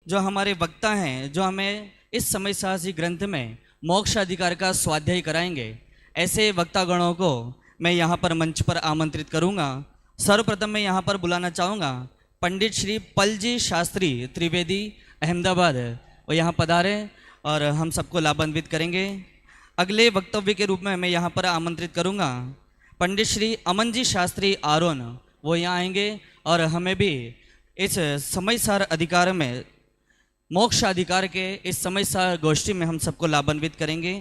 जो हमारे वक्ता हैं, जो हमें इस समय साहसी ग्रंथ में मोक्ष अधिकार का स्वाध्याय कराएंगे, ऐसे वक्तागणों को मैं यहाँ पर मंच पर आमंत्रित करूँगा। सर्वप्रथम मैं यहाँ पर बुलाना चाहूँगा पंडित श्री पलजी शास्त्री त्रिवेदी अहमदाबाद, वो यहाँ पधारे और हम सबको लाभान्वित करेंगे। अगले वक्तव्य के रूप में मैं यहाँ पर आमंत्रित करूँगा पंडित श्री अमन जी शास्त्री आरोन, वो यहाँ आएंगे और हमें भी इस समयसार अधिकार में, मोक्ष अधिकार के इस समयसार गोष्ठी में हम सबको लाभान्वित करेंगे।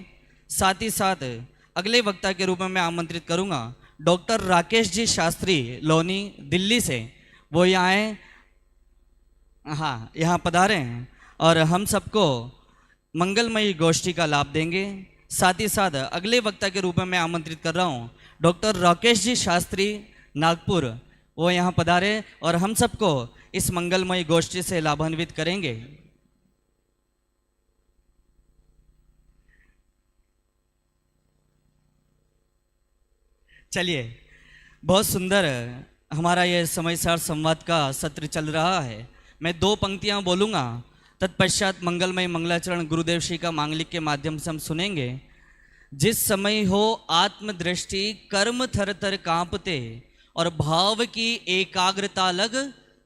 साथ ही साथ अगले वक्ता के रूप में मैं आमंत्रित करूँगा डॉक्टर राकेश जी शास्त्री लोनी दिल्ली से, वो यहाँ आए, हाँ यहाँ पधारे हैं और हम सबको मंगलमयी गोष्ठी का लाभ देंगे। साथ ही साथ अगले वक्ता के रूप में मैं आमंत्रित कर रहा हूँ डॉक्टर राकेश जी शास्त्री नागपुर, वो यहाँ पधारे और हम सबको इस मंगलमयी गोष्ठी से लाभान्वित करेंगे। चलिए, बहुत सुंदर हमारा ये समयसार संवाद का सत्र चल रहा है। मैं 2 पंक्तियाँ बोलूँगा, तत्पश्चात मंगलमय मंगलाचरण गुरुदेव श्री का मांगलिक के माध्यम से हम सुनेंगे। जिस समय हो आत्मदृष्टि कर्म थर थर कांपते और भाव की एकाग्रता लग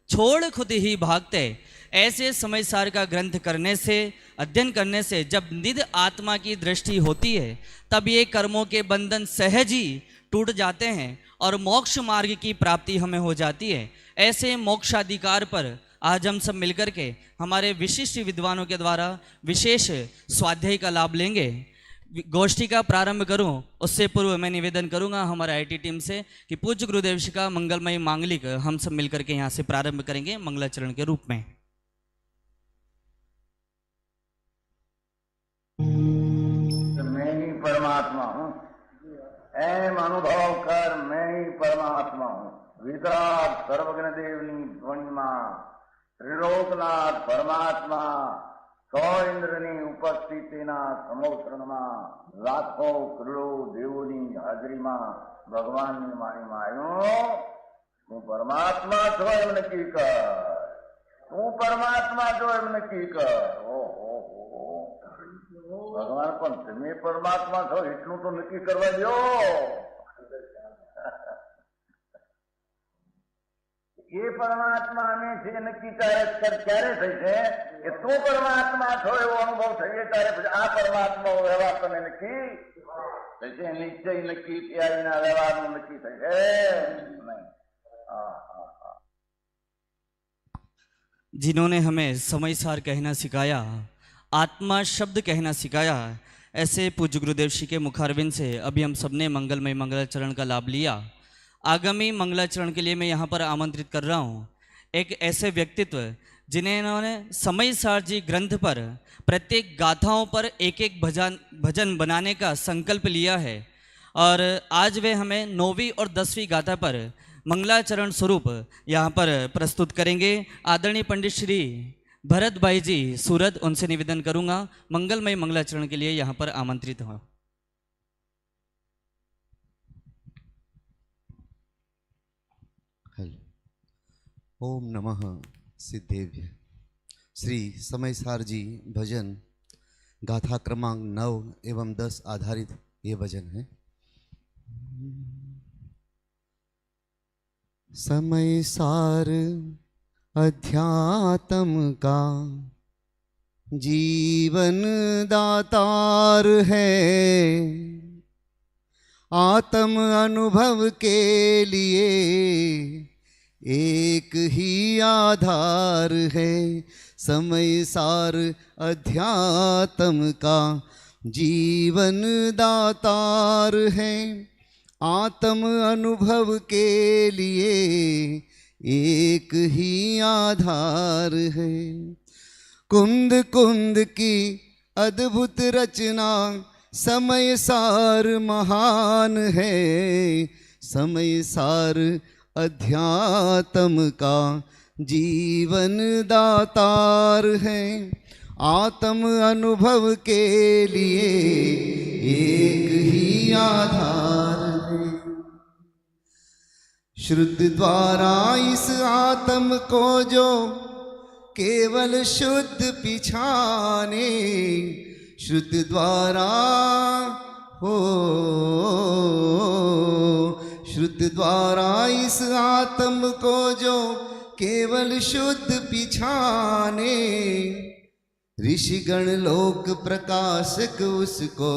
छोड़ खुद ही भागते, ऐसे समयसार का ग्रंथ करने से, अध्ययन करने से जब निध आत्मा की दृष्टि होती है, तब ये कर्मों के बंधन सहज ही टूट जाते हैं और मोक्ष मार्ग की प्राप्ति हमें हो जाती है। ऐसे मोक्षाधिकार पर आज हम सब मिलकर के हमारे विशिष्ट विद्वानों के द्वारा विशेष स्वाध्याय का लाभ लेंगे। गोष्ठी का प्रारंभ करूं उससे पूर्व मैं निवेदन करूंगा हमारा आईटी टीम से कि पूज्य गुरुदेव श्री का मंगलमय मांगलिक हम सब मिलकर के यहाँ से प्रारंभ करेंगे मंगलाचरण के रूप में। मैं ही परमात्मा हूँ, एम अनुभव कर मैं ही परमात्मा हूँ। वितराग सर्वज्ञ देवनी ध्वनिमा त्रिलोकनाथ परमात्मा सौ इंद्रनी उपस्थितिना समोत्रणમાં લાખો કરોડો દેવોની હાજરીમાં ભગવાનની વાણીમાં આવ્યો, તું પરમાત્મા છો એમ નક્કી કર, તું પરમાત્મા છો એમ નક્કી કર। ઓહો ભગવાન પણ તમે પરમાત્મા છો એટલું તો નક્કી કરવા દો। એ પરમાત્મા ને છે નક્કી ક્યારે થઈ છે કે તું પરમાત્મા છો એવો અનુભવ થઈએ ત્યારે પછી આ પરમાત્મા વ્યવહાર તને નક્કી થઈ છે। નિશ્ચય નક્કી ત્યારના વ્યવહારનું નક્કી થઈ છે નહીં। जिन्होंने हमें समयसार कहना सिखाया, आत्मा शब्द कहना सिखाया, ऐसे पूज्य गुरुदेव श्री के मुखारविंद से अभी हम सबने मंगलमय मंगलाचरण का लाभ लिया। आगामी मंगलाचरण के लिए मैं यहाँ पर आमंत्रित कर रहा हूँ एक ऐसे व्यक्तित्व जिन्होंने समयसार जी ग्रंथ पर प्रत्येक गाथाओं पर एक एक भजन बनाने का संकल्प लिया है और आज वे हमें 9वीं और 10वीं गाथा पर मंगलाचरण स्वरूप यहाँ पर प्रस्तुत करेंगे। आदरणीय पंडित श्री भरत भाई जी सूरत, उनसे निवेदन करूँगा मंगलमय मंगलाचरण के लिए यहाँ पर आमंत्रित हो। ओम नमः सिद्धेभ्य। श्री समयसार जी भजन गाथा क्रमांक 9 एवं 10 आधारित ये भजन है। समयसार अध्यात्म का जीवन दातार है, आत्म अनुभव के लिए एक ही आधार है। समयसार अध्यात्म का जीवन दातार है, आत्म अनुभव के लिए एक ही आधार है। कुंद कुंद की अद्भुत रचना समयसार महान है, समयसार अध्यात्म का जीवन दातार है, आत्म अनुभव के लिए एक ही आधार है। शुद्ध द्वारा इस आत्म को जो केवल शुद्ध पिछाने श्रुत द्वारा हो, श्रुत द्वारा इस आत्म को जो केवल शुद्ध पिछाने, ऋषिगण लोक प्रकाशक उसको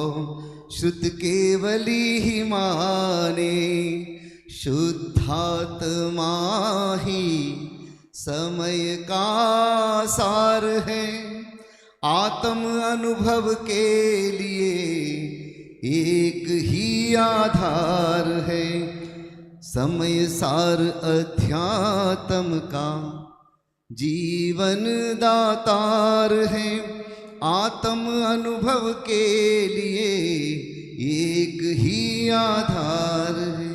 शुद्ध केवली ही माने। शुद्धात्मा ही समय का सार है, आत्म अनुभव के लिए एक ही आधार है। समय सार अध्यात्म का जीवन दातार है, आत्म अनुभव के लिए एक ही आधार है।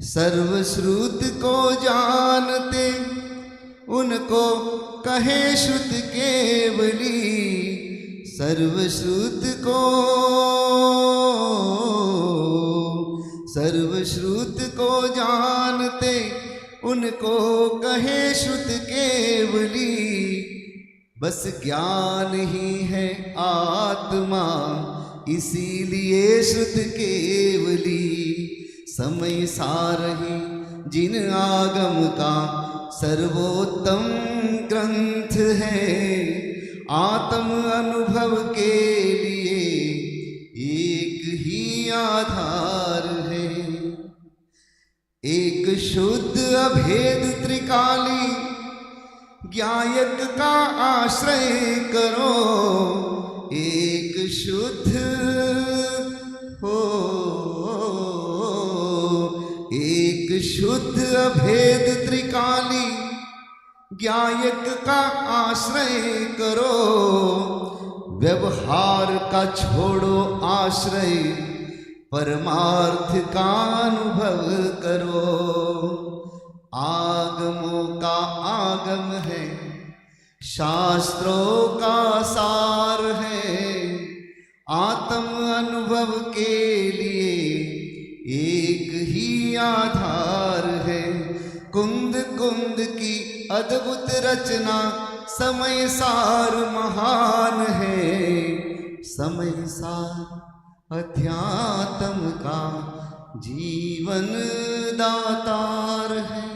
सर्वश्रुत को जानते उनको कहे श्रुत केवली, सर्वश्रुत को जानते उनको कहे श्रुत केवली। बस ज्ञान ही है आत्मा इसीलिए श्रुत केवली। समय सार ही जिन आगम का सर्वोत्तम ग्रंथ है, आत्म अनुभव के लिए एक ही आधार है। एक शुद्ध अभेद त्रिकाली ज्ञायक का आश्रय करो, एक शुद्ध हो, एक शुद्ध अभेद त्रिकाली ज्ञायक का आश्रय करो। व्यवहार का छोड़ो आश्रय, परमार्थ का अनुभव करो। आगमों का आगम है, शास्त्रों का सार है, आत्म अनुभव के लिए एक ही आधार है। कुंद कुंद की अद्भुत रचना समय सार महान है। समय सार अध्यात्म का जीवन दातार है,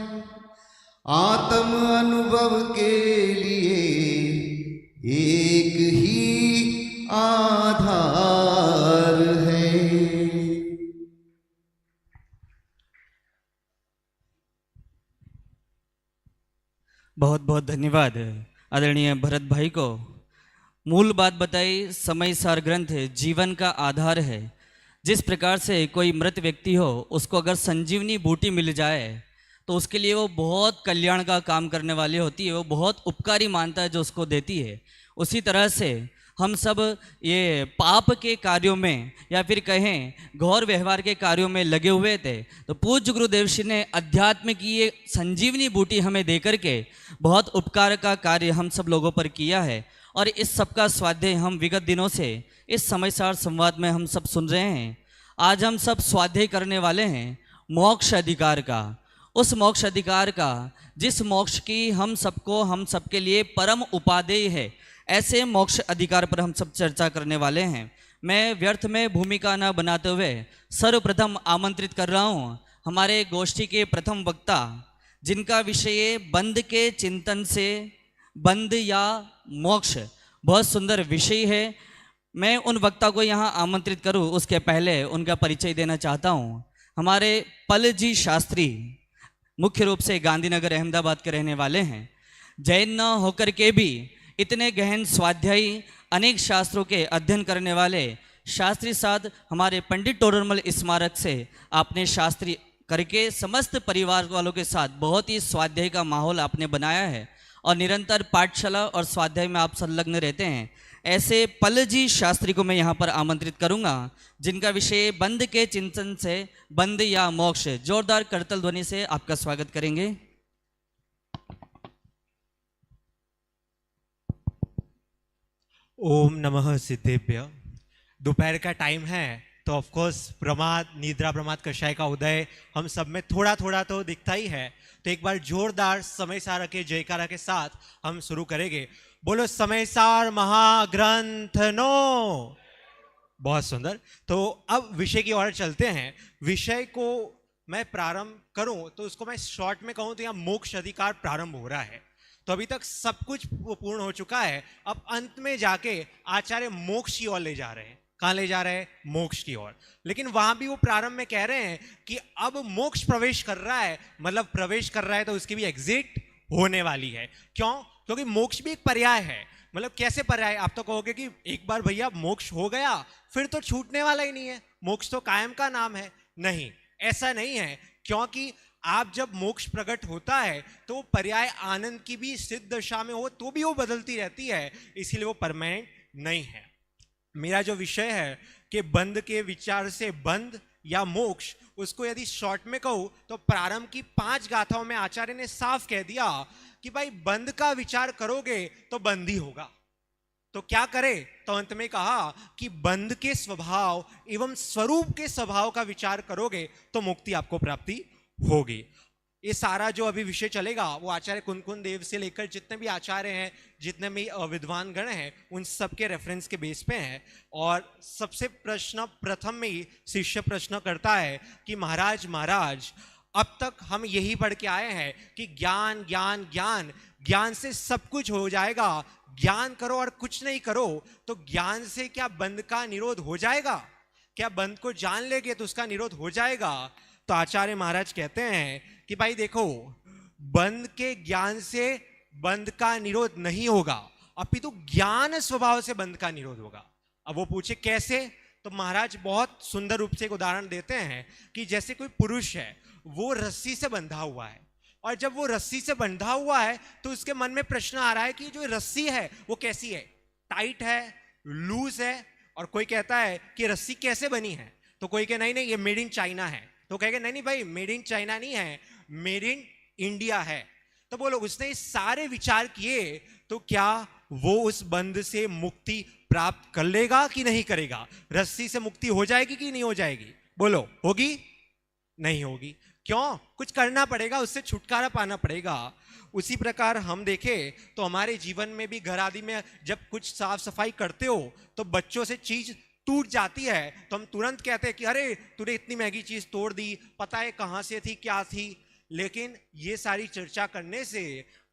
आत्म अनुभव के लिए एक ही आधार है। बहुत बहुत धन्यवाद आदरणीय भरत भाई को। मूल बात बताई, समय सार ग्रंथ जीवन का आधार है। जिस प्रकार से कोई मृत व्यक्ति हो, उसको अगर संजीवनी बूटी मिल जाए तो उसके लिए वो बहुत कल्याण का काम करने वाली होती है, वो बहुत उपकारी मानता है जो उसको देती है। उसी तरह से हम सब ये पाप के कार्यों में या फिर कहें घोर व्यवहार के कार्यों में लगे हुए थे, तो पूज्य गुरुदेव श्री ने अध्यात्म की ये संजीवनी बूटी हमें देकर के बहुत उपकार का कार्य हम सब लोगों पर किया है। और इस सब का स्वाध्याय हम विगत दिनों से इस समय सार संवाद में हम सब सुन रहे हैं। आज हम सब स्वाध्याय करने वाले हैं मोक्ष अधिकार का, उस मोक्ष अधिकार का जिस मोक्ष की हम सबके लिए परम उपादेय है। ऐसे मोक्ष अधिकार पर हम सब चर्चा करने वाले हैं। मैं व्यर्थ में भूमिका न बनाते हुए सर्वप्रथम आमंत्रित कर रहा हूँ हमारे गोष्ठी के प्रथम वक्ता, जिनका विषय बंध के चिंतन से बंध या मोक्ष, बहुत सुंदर विषय है। मैं उन वक्ता को यहाँ आमंत्रित करूँ उसके पहले उनका परिचय देना चाहता हूँ। हमारे पल जी शास्त्री मुख्य रूप से गांधीनगर अहमदाबाद के रहने वाले हैं। जैन न होकर के भी इतने गहन स्वाध्यायी अनेक शास्त्रों के अध्ययन करने वाले शास्त्री साथ हमारे पंडित टोडरमल स्मारक से आपने शास्त्री करके समस्त परिवार वालों के साथ बहुत ही स्वाध्याय का माहौल आपने बनाया है और निरंतर पाठशाला और स्वाध्याय में आप संलग्न रहते हैं। ऐसे पलजी शास्त्री को मैं यहाँ पर आमंत्रित करूँगा, जिनका विषय बंध के चिंतन से बंध या मोक्ष। जोरदार करतल ध्वनि से आपका स्वागत करेंगे। ओम नमः सिद्धेभ्य। दोपहर का टाइम है तो ऑफ कोर्स प्रमाद, निद्रा प्रमाद कषाय का उदय हम सब में थोड़ा थोड़ा तो दिखता ही है। तो एक बार जोरदार समय सार के जयकारा के साथ हम शुरू करेंगे। बोलो समय सार महाग्रंथ नो। बहुत सुंदर। तो अब विषय की ओर चलते हैं। विषय को मैं प्रारंभ करूं तो उसको मैं शॉर्ट में कहूं तो यहाँ मोक्ष अधिकार प्रारंभ हो रहा है। तो अभी तक सब कुछ पूर्ण हो चुका है। अब अंत में जाके आचार्य मोक्ष की ओर ले जा रहे हैं। कहां ले जा रहे हैं? मोक्ष की ओर। लेकिन वहां भी वो प्रारंभ में कह रहे हैं कि अब मोक्ष प्रवेश कर रहा है, मतलब प्रवेश कर रहा है तो उसकी भी एग्जिट होने वाली है। क्यों? क्योंकि मोक्ष भी एक पर्याय है। मतलब कैसे पर्याय? आप तो कहोगे कि एक बार भैया मोक्ष हो गया फिर तो छूटने वाला ही नहीं है, मोक्ष तो कायम का नाम है। नहीं, ऐसा नहीं है। क्योंकि आप जब मोक्ष प्रकट होता है तो पर्याय आनंद की भी सिद्ध दशा में हो तो भी वो बदलती रहती है, इसीलिए वो परमानेंट नहीं है। मेरा जो विषय है कि बंध के विचार से बंध या मोक्ष, उसको यदि शॉर्ट में कहूं तो प्रारंभ की 5 गाथाओं में आचार्य ने साफ कह दिया कि भाई बंध का विचार करोगे तो बंध ही होगा। तो क्या करे? तो अंत में कहा कि बंध के स्वभाव एवं स्वरूप के स्वभाव का विचार करोगे तो मुक्ति आपको प्राप्ति होगी। ये सारा जो अभी विषय चलेगा वो आचार्य कुनकुन देव से लेकर जितने भी आचार्य हैं, जितने भी विद्वान गण हैं, उन सब के रेफरेंस के बेस पे हैं। और सबसे प्रश्न प्रथम में ही शिष्य प्रश्न करता है कि महाराज महाराज अब तक हम यही पढ़ के आए हैं कि ज्ञान ज्ञान ज्ञान, ज्ञान से सब कुछ हो जाएगा, ज्ञान करो और कुछ नहीं करो तो ज्ञान से क्या बंध का निरोध हो जाएगा? क्या बंध को जान लेंगे तो उसका निरोध हो जाएगा? तो आचार्य महाराज कहते हैं कि भाई देखो, बंध के ज्ञान से बंध का निरोध नहीं होगा, अपितु ज्ञान स्वभाव से बंध का निरोध होगा। अब वो पूछे कैसे? तो महाराज बहुत सुंदर रूप से एक उदाहरण देते हैं कि जैसे कोई पुरुष है, वो रस्सी से बंधा हुआ है, और जब वो रस्सी से बंधा हुआ है तो उसके मन में प्रश्न आ रहा है कि जो रस्सी है वो कैसी है, टाइट है, लूज है। और कोई कहता है कि रस्सी कैसे बनी है, तो कोई कहे नहीं नहीं ये मेड इन चाइना है, तो कहेगा नहीं नहीं भाई मेड इन चाइना नहीं है, मेड इन इंडिया है। तो बोलो उसने सारे विचार किए तो क्या वो उस बंध से मुक्ति प्राप्त कर लेगा कि नहीं करेगा? रस्सी से मुक्ति हो जाएगी कि नहीं हो जाएगी? बोलो होगी? नहीं होगी। क्यों? कुछ करना पड़ेगा, उससे छुटकारा पाना पड़ेगा। उसी प्रकार हम देखें तो हमारे जीवन में भी घर आदि में जब कुछ साफ सफाई करते हो तो बच्चों से चीज टूट जाती है तो हम तुरंत कहते हैं कि अरे तूने इतनी महंगी चीज तोड़ दी, पता है कहां से थी, क्या थी। लेकिन ये सारी चर्चा करने से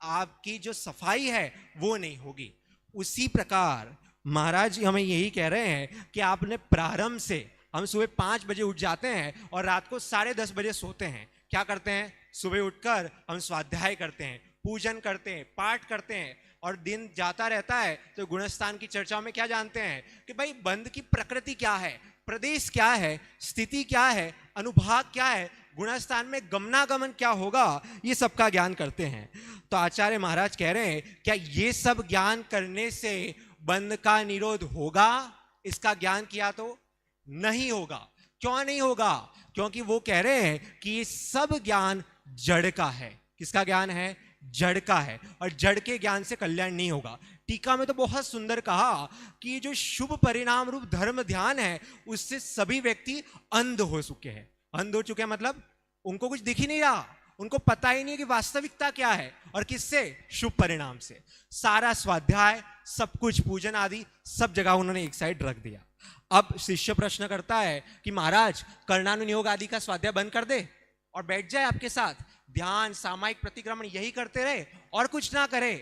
आपकी जो सफाई है वो नहीं होगी। उसी प्रकार महाराज हमें यही कह रहे हैं कि आपने प्रारंभ से, हम सुबह 5 बजे उठ जाते हैं और रात को 10:30 बजे सोते हैं। क्या करते हैं? सुबह उठकर हम स्वाध्याय करते हैं, पूजन करते हैं, पाठ करते हैं, और दिन जाता रहता है तो गुणस्थान की चर्चा में क्या जानते हैं कि भाई बंध की प्रकृति क्या है, प्रदेश क्या है, स्थिति क्या है, अनुभाग क्या है, गुणस्थान में गमनागमन क्या होगा, ये सबका ज्ञान करते हैं। तो आचार्य महाराज कह रहे हैं क्या ये सब ज्ञान करने से बंध का निरोध होगा? इसका ज्ञान किया तो नहीं होगा। क्यों नहीं होगा? क्योंकि वो कह रहे हैं कि ये सब ज्ञान जड़ का है। किसका ज्ञान है? जड़ का है, और जड़ के ज्ञान से कल्याण नहीं होगा। टीका में तो बहुत सुंदर कहा कि ये जो शुभ परिणाम रूप धर्म ध्यान है उससे सभी व्यक्ति अंध हो चुके हैं। अंध हो चुके हैं मतलब उनको कुछ दिख ही नहीं रहा, उनको पता ही नहीं कि वास्तविकता क्या है, और किससे? शुभ परिणाम से। सारा स्वाध्याय, सब कुछ पूजन आदि सब जगह उन्होंने एक साइड रख दिया। अब शिष्य प्रश्न करता है कि महाराज कर्णानुयोग आदि का स्वाध्याय बंद कर दे और बैठ जाए आपके साथ, ध्यान सामायिक प्रतिक्रमण यही करते रहे और कुछ ना करे।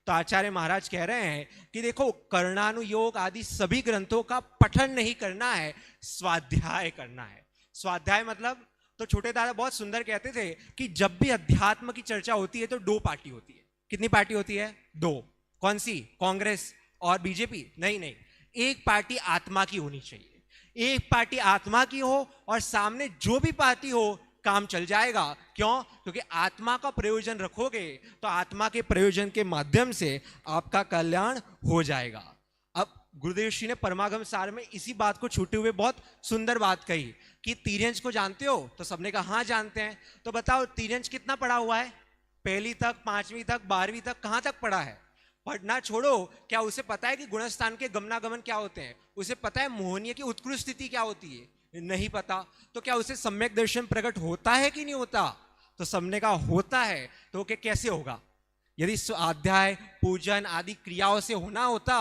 तो आचार्य महाराज कह रहे हैं कि देखो कर्णानुयोग आदि सभी ग्रंथों का पठन नहीं करना है, स्वाध्याय करना है। स्वाध्याय मतलब, तो छोटे दादा बहुत सुंदर कहते थे कि जब भी अध्यात्म की चर्चा होती है तो 2 पार्टी होती है। कितनी पार्टी होती है? 2। कौन सी? कांग्रेस और बीजेपी? नहीं नहीं, एक पार्टी आत्मा की होनी चाहिए। एक पार्टी आत्मा की हो और सामने जो भी पार्टी हो काम चल जाएगा। क्यों? क्योंकि आत्मा का प्रयोजन रखोगे तो आत्मा के प्रयोजन के माध्यम से आपका कल्याण हो जाएगा। अब गुरुदेव श्री ने परमागम सार में इसी बात को छूटे हुए बहुत सुंदर बात कही कि तिर्यंश को जानते हो? तो सबने कहा हाँ जानते हैं। तो बताओ तिर्यंश कितना पढ़ा हुआ है? 1ली तक, 5वीं तक, 12वीं तक, कहां तक पढ़ा है? पढ़ना छोड़ो, क्या उसे पता है कि गुणस्थान के गमनागमन क्या होते हैं? उसे पता है मोहनीय की उत्कृष्ट स्थिति क्या होती है, नहीं पता, तो क्या उसे सम्यक दर्शन प्रकट होता है कि नहीं होता? तो सबने कहा होता है। तो क्या कैसे होगा? यदि स्वाध्याय पूजन आदि क्रियाओं से होना होता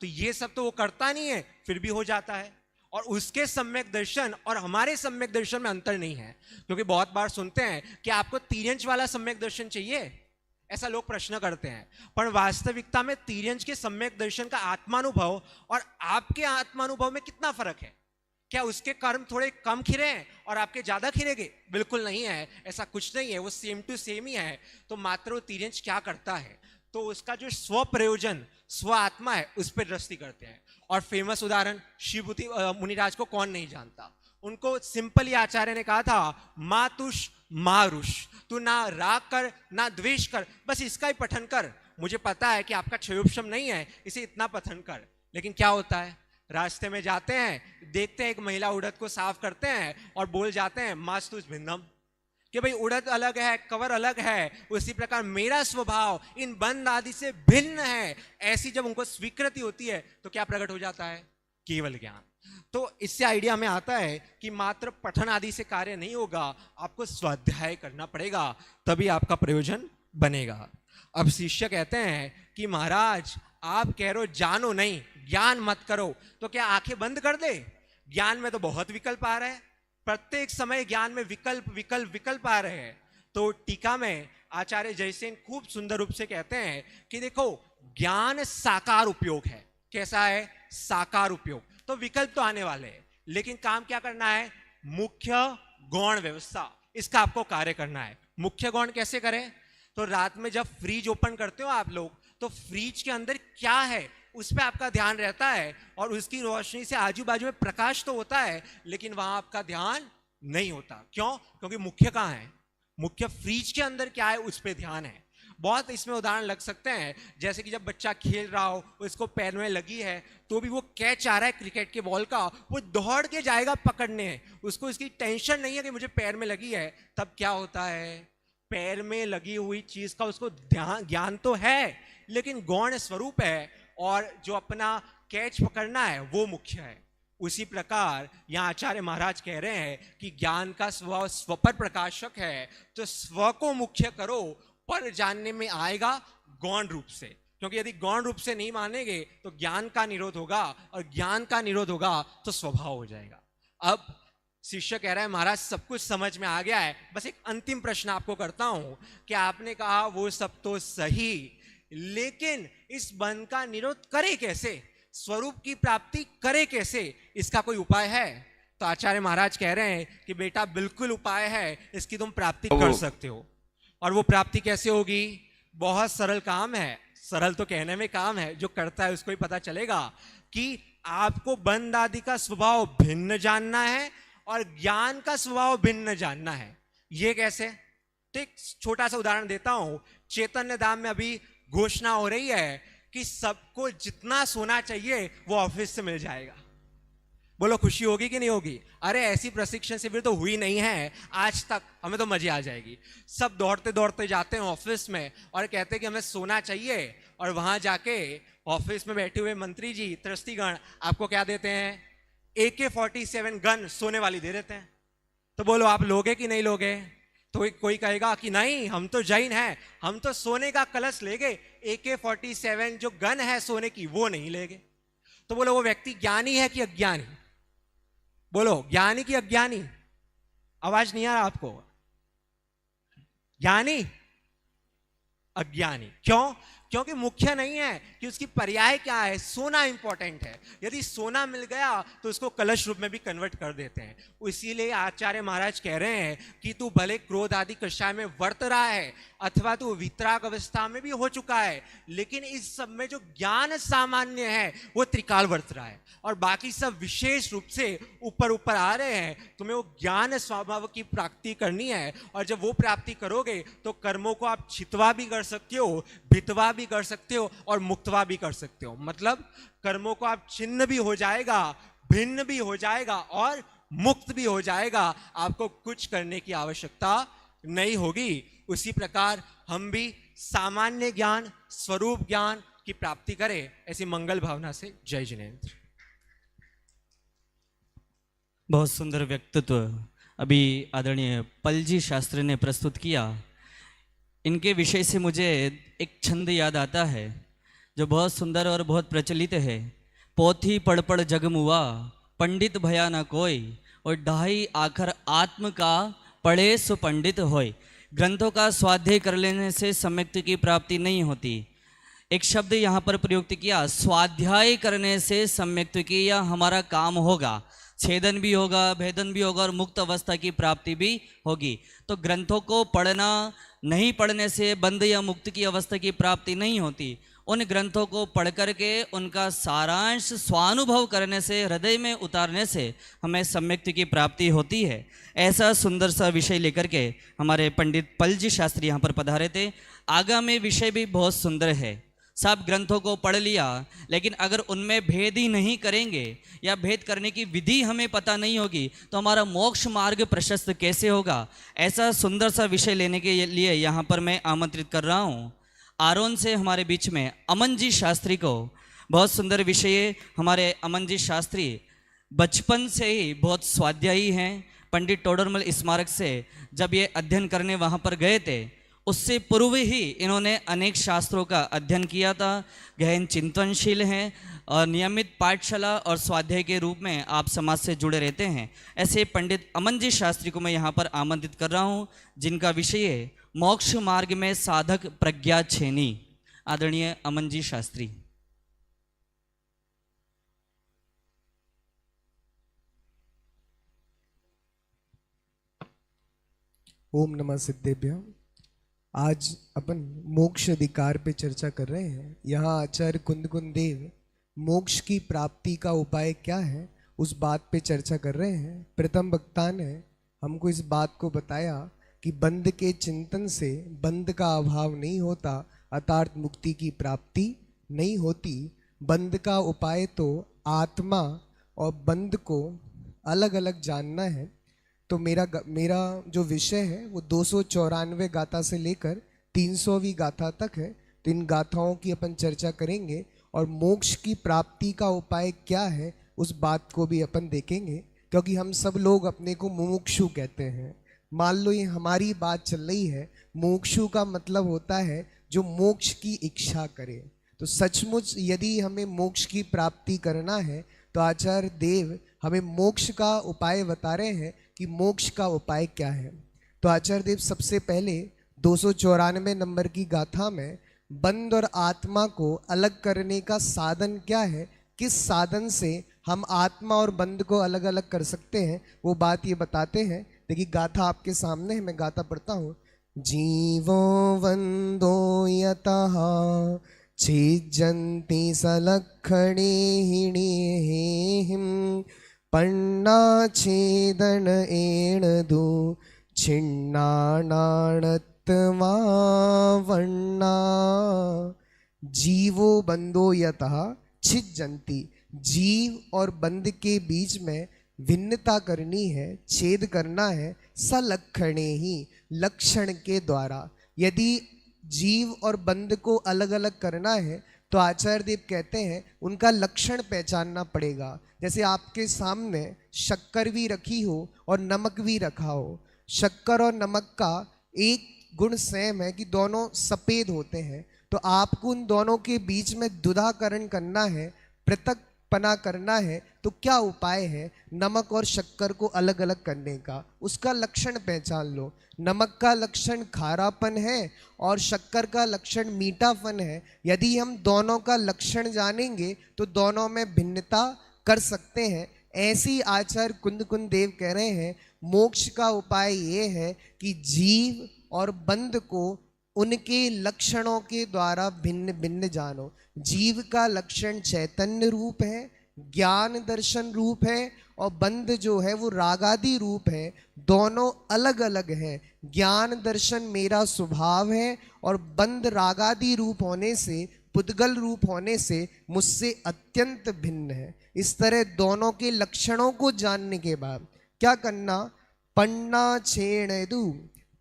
तो ये सब तो वो करता नहीं है, फिर भी हो जाता है। और उसके सम्यक दर्शन और हमारे सम्यक दर्शन में अंतर नहीं है, क्योंकि बहुत बार सुनते हैं कि आपको 3 इंच वाला सम्यक दर्शन चाहिए, ऐसा लोग प्रश्न करते हैं। पर वास्तविकता में 3 इंच के सम्यक दर्शन का आत्मानुभव और आपके आत्मानुभव में कितना फर्क है? क्या उसके कर्म थोड़े कम खिरे हैं और आपके ज्यादा खिरेगे? बिल्कुल नहीं है, ऐसा कुछ नहीं है, वो सेम टू सेम ही है। तो मात्र वो 3 इंच क्या करता है, तो उसका जो स्व प्रयोजन स्व आत्मा है उस पर दृष्टि करते हैं। और फेमस उदाहरण शिवभूति मुनिराज को कौन नहीं जानता? उनको सिंपल ही आचार्य ने कहा था, मातुष मारुष, तू ना राग कर ना द्वेष कर, बस इसका ही पठन कर। मुझे पता है कि आपका क्षयोपशम नहीं है, इसे इतना पठन कर। लेकिन क्या होता है, रास्ते में जाते हैं, देखते हैं एक महिला उड़द को साफ करते हैं और बोल जाते हैं मास्तुष भिन्नम, कि भाई उड़द अलग है, कवर अलग है, उसी प्रकार मेरा स्वभाव इन बंद आदि से भिन्न है। ऐसी जब उनको स्वीकृति होती है तो क्या प्रकट हो जाता है? केवल ज्ञान। तो इससे आइडिया हमें आता है कि मात्र पठन आदि से कार्य नहीं होगा, आपको स्वाध्याय करना पड़ेगा, तभी आपका प्रयोजन बनेगा। अब शिष्य कहते हैं कि महाराज आप कह रहे हो जानो नहीं, ज्ञान मत करो, तो क्या आंखें बंद कर दे? ज्ञान में तो बहुत विकल्प आ रहे हैं, प्रत्येक समय ज्ञान में विकल्प विकल्प विकल्प आ रहे हैं। तो टीका में आचार्य जयसेन खूब सुंदर रूप से कहते हैं कि देखो ज्ञान साकार उपयोग है। कैसा है? साकार उपयोग। तो विकल्प तो आने वाले हैं, लेकिन काम क्या करना है? मुख्य गौण व्यवस्था, इसका आपको कार्य करना है। मुख्य गौण कैसे करें? तो रात में जब फ्रिज ओपन करते हो आप लोग, तो फ्रिज के अंदर क्या है उस पर आपका ध्यान रहता है, और उसकी रोशनी से आजू बाजू में प्रकाश तो होता है, लेकिन वहां आपका ध्यान नहीं होता। क्यों? क्योंकि मुख्य कहाँ है? मुख्य फ्रिज के अंदर क्या है उस पर ध्यान है। बहुत इसमें उदाहरण लग सकते हैं, जैसे कि जब बच्चा खेल रहा हो, उसको पैर में लगी है, तो भी वो कैच आ रहा है क्रिकेट के बॉल का, वो दौड़ के जाएगा पकड़ने, उसको इसकी टेंशन नहीं है कि मुझे पैर में लगी है। तब क्या होता है? पैर में लगी हुई चीज का उसको ज्ञान तो है, लेकिन गौण स्वरूप है, और जो अपना कैच पकड़ना है वो मुख्य है। उसी प्रकार यहाँ आचार्य महाराज कह रहे हैं कि ज्ञान का स्वभाव स्व पर प्रकाशक है, तो स्व को मुख्य करो, पर जानने में आएगा गौण रूप से। क्योंकि यदि गौण रूप से नहीं मानेंगे तो ज्ञान का निरोध होगा, और ज्ञान का निरोध होगा तो स्वभाव हो जाएगा। अब शिष्य कह रहा है महाराज सब कुछ समझ में आ गया है, बस एक अंतिम प्रश्न आपको करता हूं कि आपने कहा वो सब तो सही, लेकिन इस बंध का निरोध करे कैसे, स्वरूप की प्राप्ति करे कैसे, इसका कोई उपाय है? तो आचार्य महाराज कह रहे हैं कि बेटा बिल्कुल उपाय है, इसकी तुम प्राप्ति कर सकते हो। और वो प्राप्ति कैसे होगी? बहुत सरल काम है, सरल तो कहने में काम है, जो करता है उसको ही पता चलेगा कि आपको बंध आदि का स्वभाव भिन्न जानना है और ज्ञान का स्वभाव भिन्न जानना है। ये कैसे? तो एक छोटा सा उदाहरण देता हूं। चैतन्य धाम में अभी घोषणा हो रही है कि सबको जितना सोना चाहिए वो ऑफिस से मिल जाएगा। बोलो खुशी होगी कि नहीं होगी? अरे ऐसी प्रशिक्षण शिविर तो हुई नहीं है आज तक, हमें तो मजे आ जाएगी। सब दौड़ते दौड़ते जाते हैं ऑफिस में और कहते हैं कि हमें सोना चाहिए, और वहां जाके ऑफिस में बैठे हुए मंत्री जी ट्रस्टीगण आपको क्या देते हैं? AK-47 गन सोने वाली दे देते हैं। तो बोलो आप लोगे कि नहीं लोगे? तो कोई कहेगा कि नहीं हम तो जैन हैं, हम तो सोने का कलश लेंगे, AK-47 जो गन है सोने की वो नहीं लेंगे। तो बोलो वो व्यक्ति ज्ञानी है कि अज्ञानी? बोलो ज्ञानी कि अज्ञानी? आवाज नहीं आ रहा आपको? ज्ञानी? अज्ञानी। क्यों? क्योंकि मुख्य नहीं है कि उसकी पर्याय क्या है, सोना इंपॉर्टेंट है। यदि सोना मिल गया तो उसको कलश रूप में भी कन्वर्ट कर देते हैं। इसीलिए आचार्य महाराज कह रहे हैं कि तू भले क्रोध आदि कषाय में वर्त रहा है अथवा तू वितराग अवस्था में भी हो चुका है, लेकिन इस सब में जो ज्ञान सामान्य है वो त्रिकाल वर्त रहा है, और बाकी सब विशेष रूप से ऊपर ऊपर आ रहे हैं। तुम्हें वो ज्ञान स्वभाव की प्राप्ति करनी है, और जब वो प्राप्ति करोगे तो कर्मों को आप छितवा भी कर सकते हो, भितवा भी कर सकते हो, और मुक्तवा भी कर सकते हो। मतलब कर्मों को आप छिन्न भी हो जाएगा, भिन्न भी हो जाएगा, और मुक्त भी हो जाएगा। आपको कुछ करने की आवश्यकता नहीं होगी। उसी प्रकार हम भी सामान्य ज्ञान, स्वरूप ज्ञान की प्राप्ति करें, ऐसी मंगल भावना से जय जिनेंद्र। बहुत सुंदर व्यक्तित्व अभी आदरणीय पलजी शास्त्री ने प्रस्तुत किया। इनके विषय से मुझे एक छंद याद आता है जो बहुत सुंदर और बहुत प्रचलित है। पोथी पढ़ पढ़ जगमुआ, पंडित भया न कोई, और ढाई आखर आत्म का पढ़े सो पंडित होय। ग्रंथों का स्वाध्याय कर लेने से सम्यक्ति की प्राप्ति नहीं होती। एक शब्द यहाँ पर प्रयुक्त किया, स्वाध्याय करने से सम्यक्ति की या हमारा काम होगा, छेदन भी होगा, भेदन भी होगा और मुक्त अवस्था की प्राप्ति भी होगी। तो ग्रंथों को पढ़ना, नहीं पढ़ने से बंध या मुक्त की अवस्था की प्राप्ति नहीं होती। उन ग्रंथों को पढ़ करके उनका सारांश स्वानुभव करने से, हृदय में उतारने से हमें सम्यक्ति की प्राप्ति होती है। ऐसा सुंदर सा विषय लेकर के हमारे पंडित पलजी शास्त्री यहाँ पर पधारे थे। आगामी विषय भी बहुत सुंदर है। सब ग्रंथों को पढ़ लिया, लेकिन अगर उनमें भेद ही नहीं करेंगे या भेद करने की विधि हमें पता नहीं होगी तो हमारा मोक्ष मार्ग प्रशस्त कैसे होगा। ऐसा सुंदर सा विषय लेने के लिए यहाँ पर मैं आमंत्रित कर रहा हूँ आरोन से हमारे बीच में अमन जी शास्त्री को। बहुत सुंदर विषय। हमारे अमन जी शास्त्री बचपन से ही बहुत स्वाध्यायी हैं। पंडित टोडरमल स्मारक से जब ये अध्ययन करने वहाँ पर गए थे, उससे पूर्व ही इन्होंने अनेक शास्त्रों का अध्ययन किया था। गहन चिंतनशील हैं और नियमित पाठशाला और स्वाध्याय के रूप में आप समाज से जुड़े रहते हैं। ऐसे पंडित अमन जी शास्त्री को मैं यहाँ पर आमंत्रित कर रहा हूँ, जिनका विषय है मोक्ष मार्ग में साधक प्रज्ञा छेनी। आदरणीय अमन जी शास्त्री। ओम नमः सिद्धेभ्य। आज अपन मोक्ष अधिकार पे चर्चा कर रहे हैं। यहाँ आचार्य कुंद देव मोक्ष की प्राप्ति का उपाय क्या है उस बात पे चर्चा कर रहे हैं। प्रथम वक्ता ने हमको इस बात को बताया कि बंध के चिंतन से बंध का अभाव नहीं होता, अर्थात मुक्ति की प्राप्ति नहीं होती। बंध का उपाय तो आत्मा और बंध को अलग अलग जानना है। तो मेरा जो विषय है वो 294 गाथा से लेकर 300वीं गाथा तक है। तो इन गाथाओं की अपन चर्चा करेंगे और मोक्ष की प्राप्ति का उपाय क्या है उस बात को भी अपन देखेंगे, क्योंकि हम सब लोग अपने को मुमुक्षु कहते हैं। मान लो ये हमारी बात चल रही है, मोक्षु का मतलब होता है जो मोक्ष की इच्छा करे। तो सचमुच यदि हमें मोक्ष की प्राप्ति करना है तो आचार्य देव हमें मोक्ष का उपाय बता रहे हैं कि मोक्ष का उपाय क्या है। तो आचार्य देव सबसे पहले 294 नंबर की गाथा में बंध और आत्मा को अलग करने का साधन क्या है, किस साधन से हम आत्मा और बंध को अलग अलग कर सकते हैं, वो बात ये बताते हैं। देखिए गाथा आपके सामने है, मैं गाथा पढ़ता हूँ। जीवो वंदो यतः छिज्जन्ति सलक्षणे हिणेहिं पन्ना छेदन एणदु छिन्नाणाणत्वा वन्ना। जीवो बंदो यतः छिज्जन्ति, जीव और बंध के बीच में भिन्नता करनी है, छेद करना है। सलक्षणे ही, लक्षण के द्वारा। यदि जीव और बंध को अलग अलग करना है तो आचार्य देव कहते हैं उनका लक्षण पहचानना पड़ेगा। जैसे आपके सामने शक्कर भी रखी हो और नमक भी रखा हो। शक्कर और नमक का एक गुण सेम है कि दोनों सफ़ेद होते हैं। तो आपको उन दोनों के बीच में दुधाकरण करना है, पृथकपना करना है। तो क्या उपाय है नमक और शक्कर को अलग अलग करने का? उसका लक्षण पहचान लो। नमक का लक्षण खारापन है और शक्कर का लक्षण मीठापन है। यदि हम दोनों का लक्षण जानेंगे तो दोनों में भिन्नता कर सकते हैं। ऐसी आचार्य कुंद देव कह रहे हैं मोक्ष का उपाय ये है कि जीव और बंध को उनके लक्षणों के द्वारा भिन्न भिन्न जानो। जीव का लक्षण चैतन्य रूप है, ज्ञान दर्शन रूप है, और बंध जो है वो रागादि रूप है। दोनों अलग अलग है। ज्ञान दर्शन मेरा स्वभाव है और बंध रागादि रूप होने से, पुद्गल रूप होने से मुझसे अत्यंत भिन्न है। इस तरह दोनों के लक्षणों को जानने के बाद क्या करना? पन्ना छेणदु,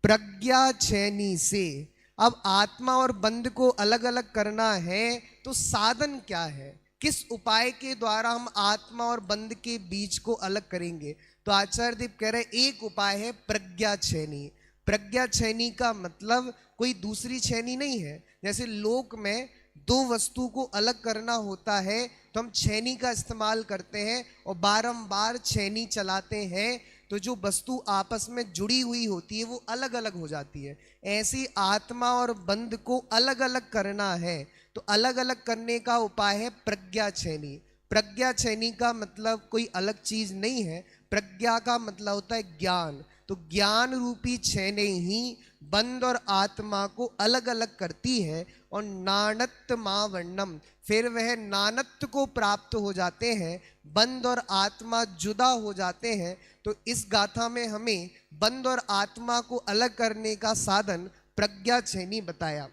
प्रज्ञा छेनी से। अब आत्मा और बंध को अलग अलग करना है तो साधन क्या है, किस उपाय के द्वारा हम आत्मा और बंध के बीच को अलग करेंगे? तो आचार्य देव कह रहे एक उपाय है प्रज्ञा छेनी। प्रज्ञा छेनी का मतलब कोई दूसरी छेनी नहीं है। जैसे लोक में दो वस्तु को अलग करना होता है तो हम छेनी का इस्तेमाल करते हैं और बारंबार छेनी चलाते हैं तो जो वस्तु आपस में जुड़ी हुई होती है वो अलग अलग हो जाती है। ऐसी आत्मा और बंध को अलग अलग करना है तो अलग अलग करने का उपाय है प्रज्ञा छेनी। प्रज्ञा छेनी का मतलब कोई अलग चीज नहीं है। प्रज्ञा का मतलब होता है ज्ञान। तो ज्ञान रूपी छेने ही बंध और आत्मा को अलग अलग करती है और नानत्त मावर्णम, फिर वह नानत्व को प्राप्त हो जाते हैं, बंध और आत्मा जुदा हो जाते हैं। तो इस गाथा में हमें बंध और आत्मा को अलग करने का साधन प्रज्ञा छेनी बताया।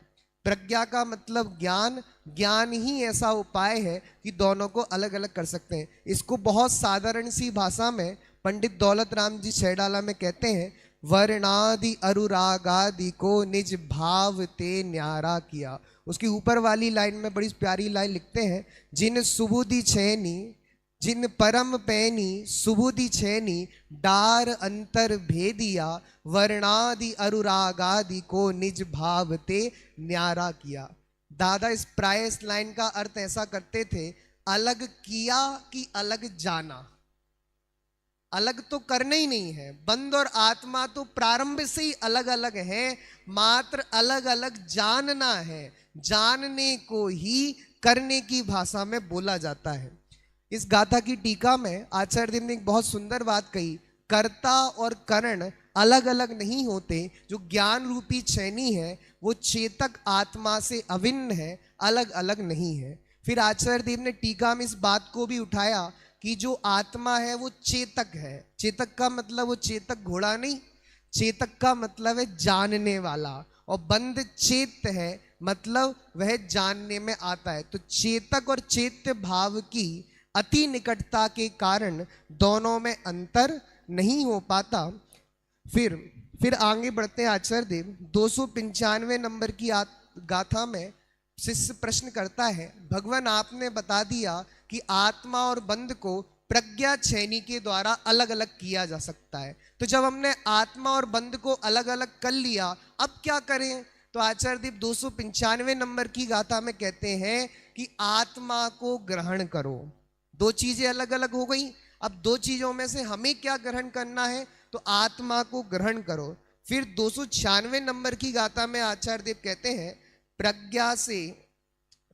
प्रज्ञा का मतलब ज्ञान, ज्ञान ही ऐसा उपाय है कि दोनों को अलग अलग कर सकते हैं। इसको बहुत साधारण सी भाषा में पंडित दौलत राम जी छैडाला में कहते हैं, वर्णादि अनुरागादि को निज भाव ते न्यारा किया। उसकी ऊपर वाली लाइन में बड़ी प्यारी लाइन लिखते हैं, जिन सुबुधि छेनी जिन परम पैनी सुबुधि छेनी डार अंतर भेदिया, वर्णादि अनुरागादि को निज भाव ते न्यारा किया। दादा इस प्राय इस लाइन का अर्थ ऐसा करते थे, अलग किया कि अलग जाना। अलग तो करना ही नहीं है। बंध और आत्मा तो प्रारंभ से ही अलग अलग है, मात्र अलग अलग जानना है। जानने को ही करने की भाषा में बोला जाता है। इस गाथा की टीका में आचार्य देव ने एक बहुत सुंदर बात कही, कर्ता और करण अलग अलग नहीं होते। जो ज्ञान रूपी छेनी है वो चेतक आत्मा से अभिन्न है, अलग अलग नहीं है। फिर आचार्य देव ने टीका में इस बात को भी उठाया कि जो आत्मा है वो चेतक है। चेतक का मतलब वो चेतक घोड़ा नहीं, चेतक का मतलब है जानने वाला। और बंध चेत है मतलब वह जानने में आता है। तो चेतक और चैत्य भाव की अति निकटता के कारण दोनों में अंतर नहीं हो पाता। फिर आगे बढ़ते हैं आचार्य देव 295 नंबर की गाथा में शिष्य प्रश्न करता है, भगवान आपने बता दिया कि आत्मा और बंध को प्रज्ञा छेनी के द्वारा अलग अलग किया जा सकता है। तो जब हमने आत्मा और बंध को अलग अलग कर लिया अब क्या करें? तो आचार्य देव 295 नंबर की गाथा में कहते हैं कि आत्मा को ग्रहण करो। दो चीजें अलग अलग हो गई, अब दो चीजों में से हमें क्या ग्रहण करना है? तो आत्मा को ग्रहण करो। फिर 296 नंबर की गाथा में आचार्य देव कहते हैं, प्रज्ञा से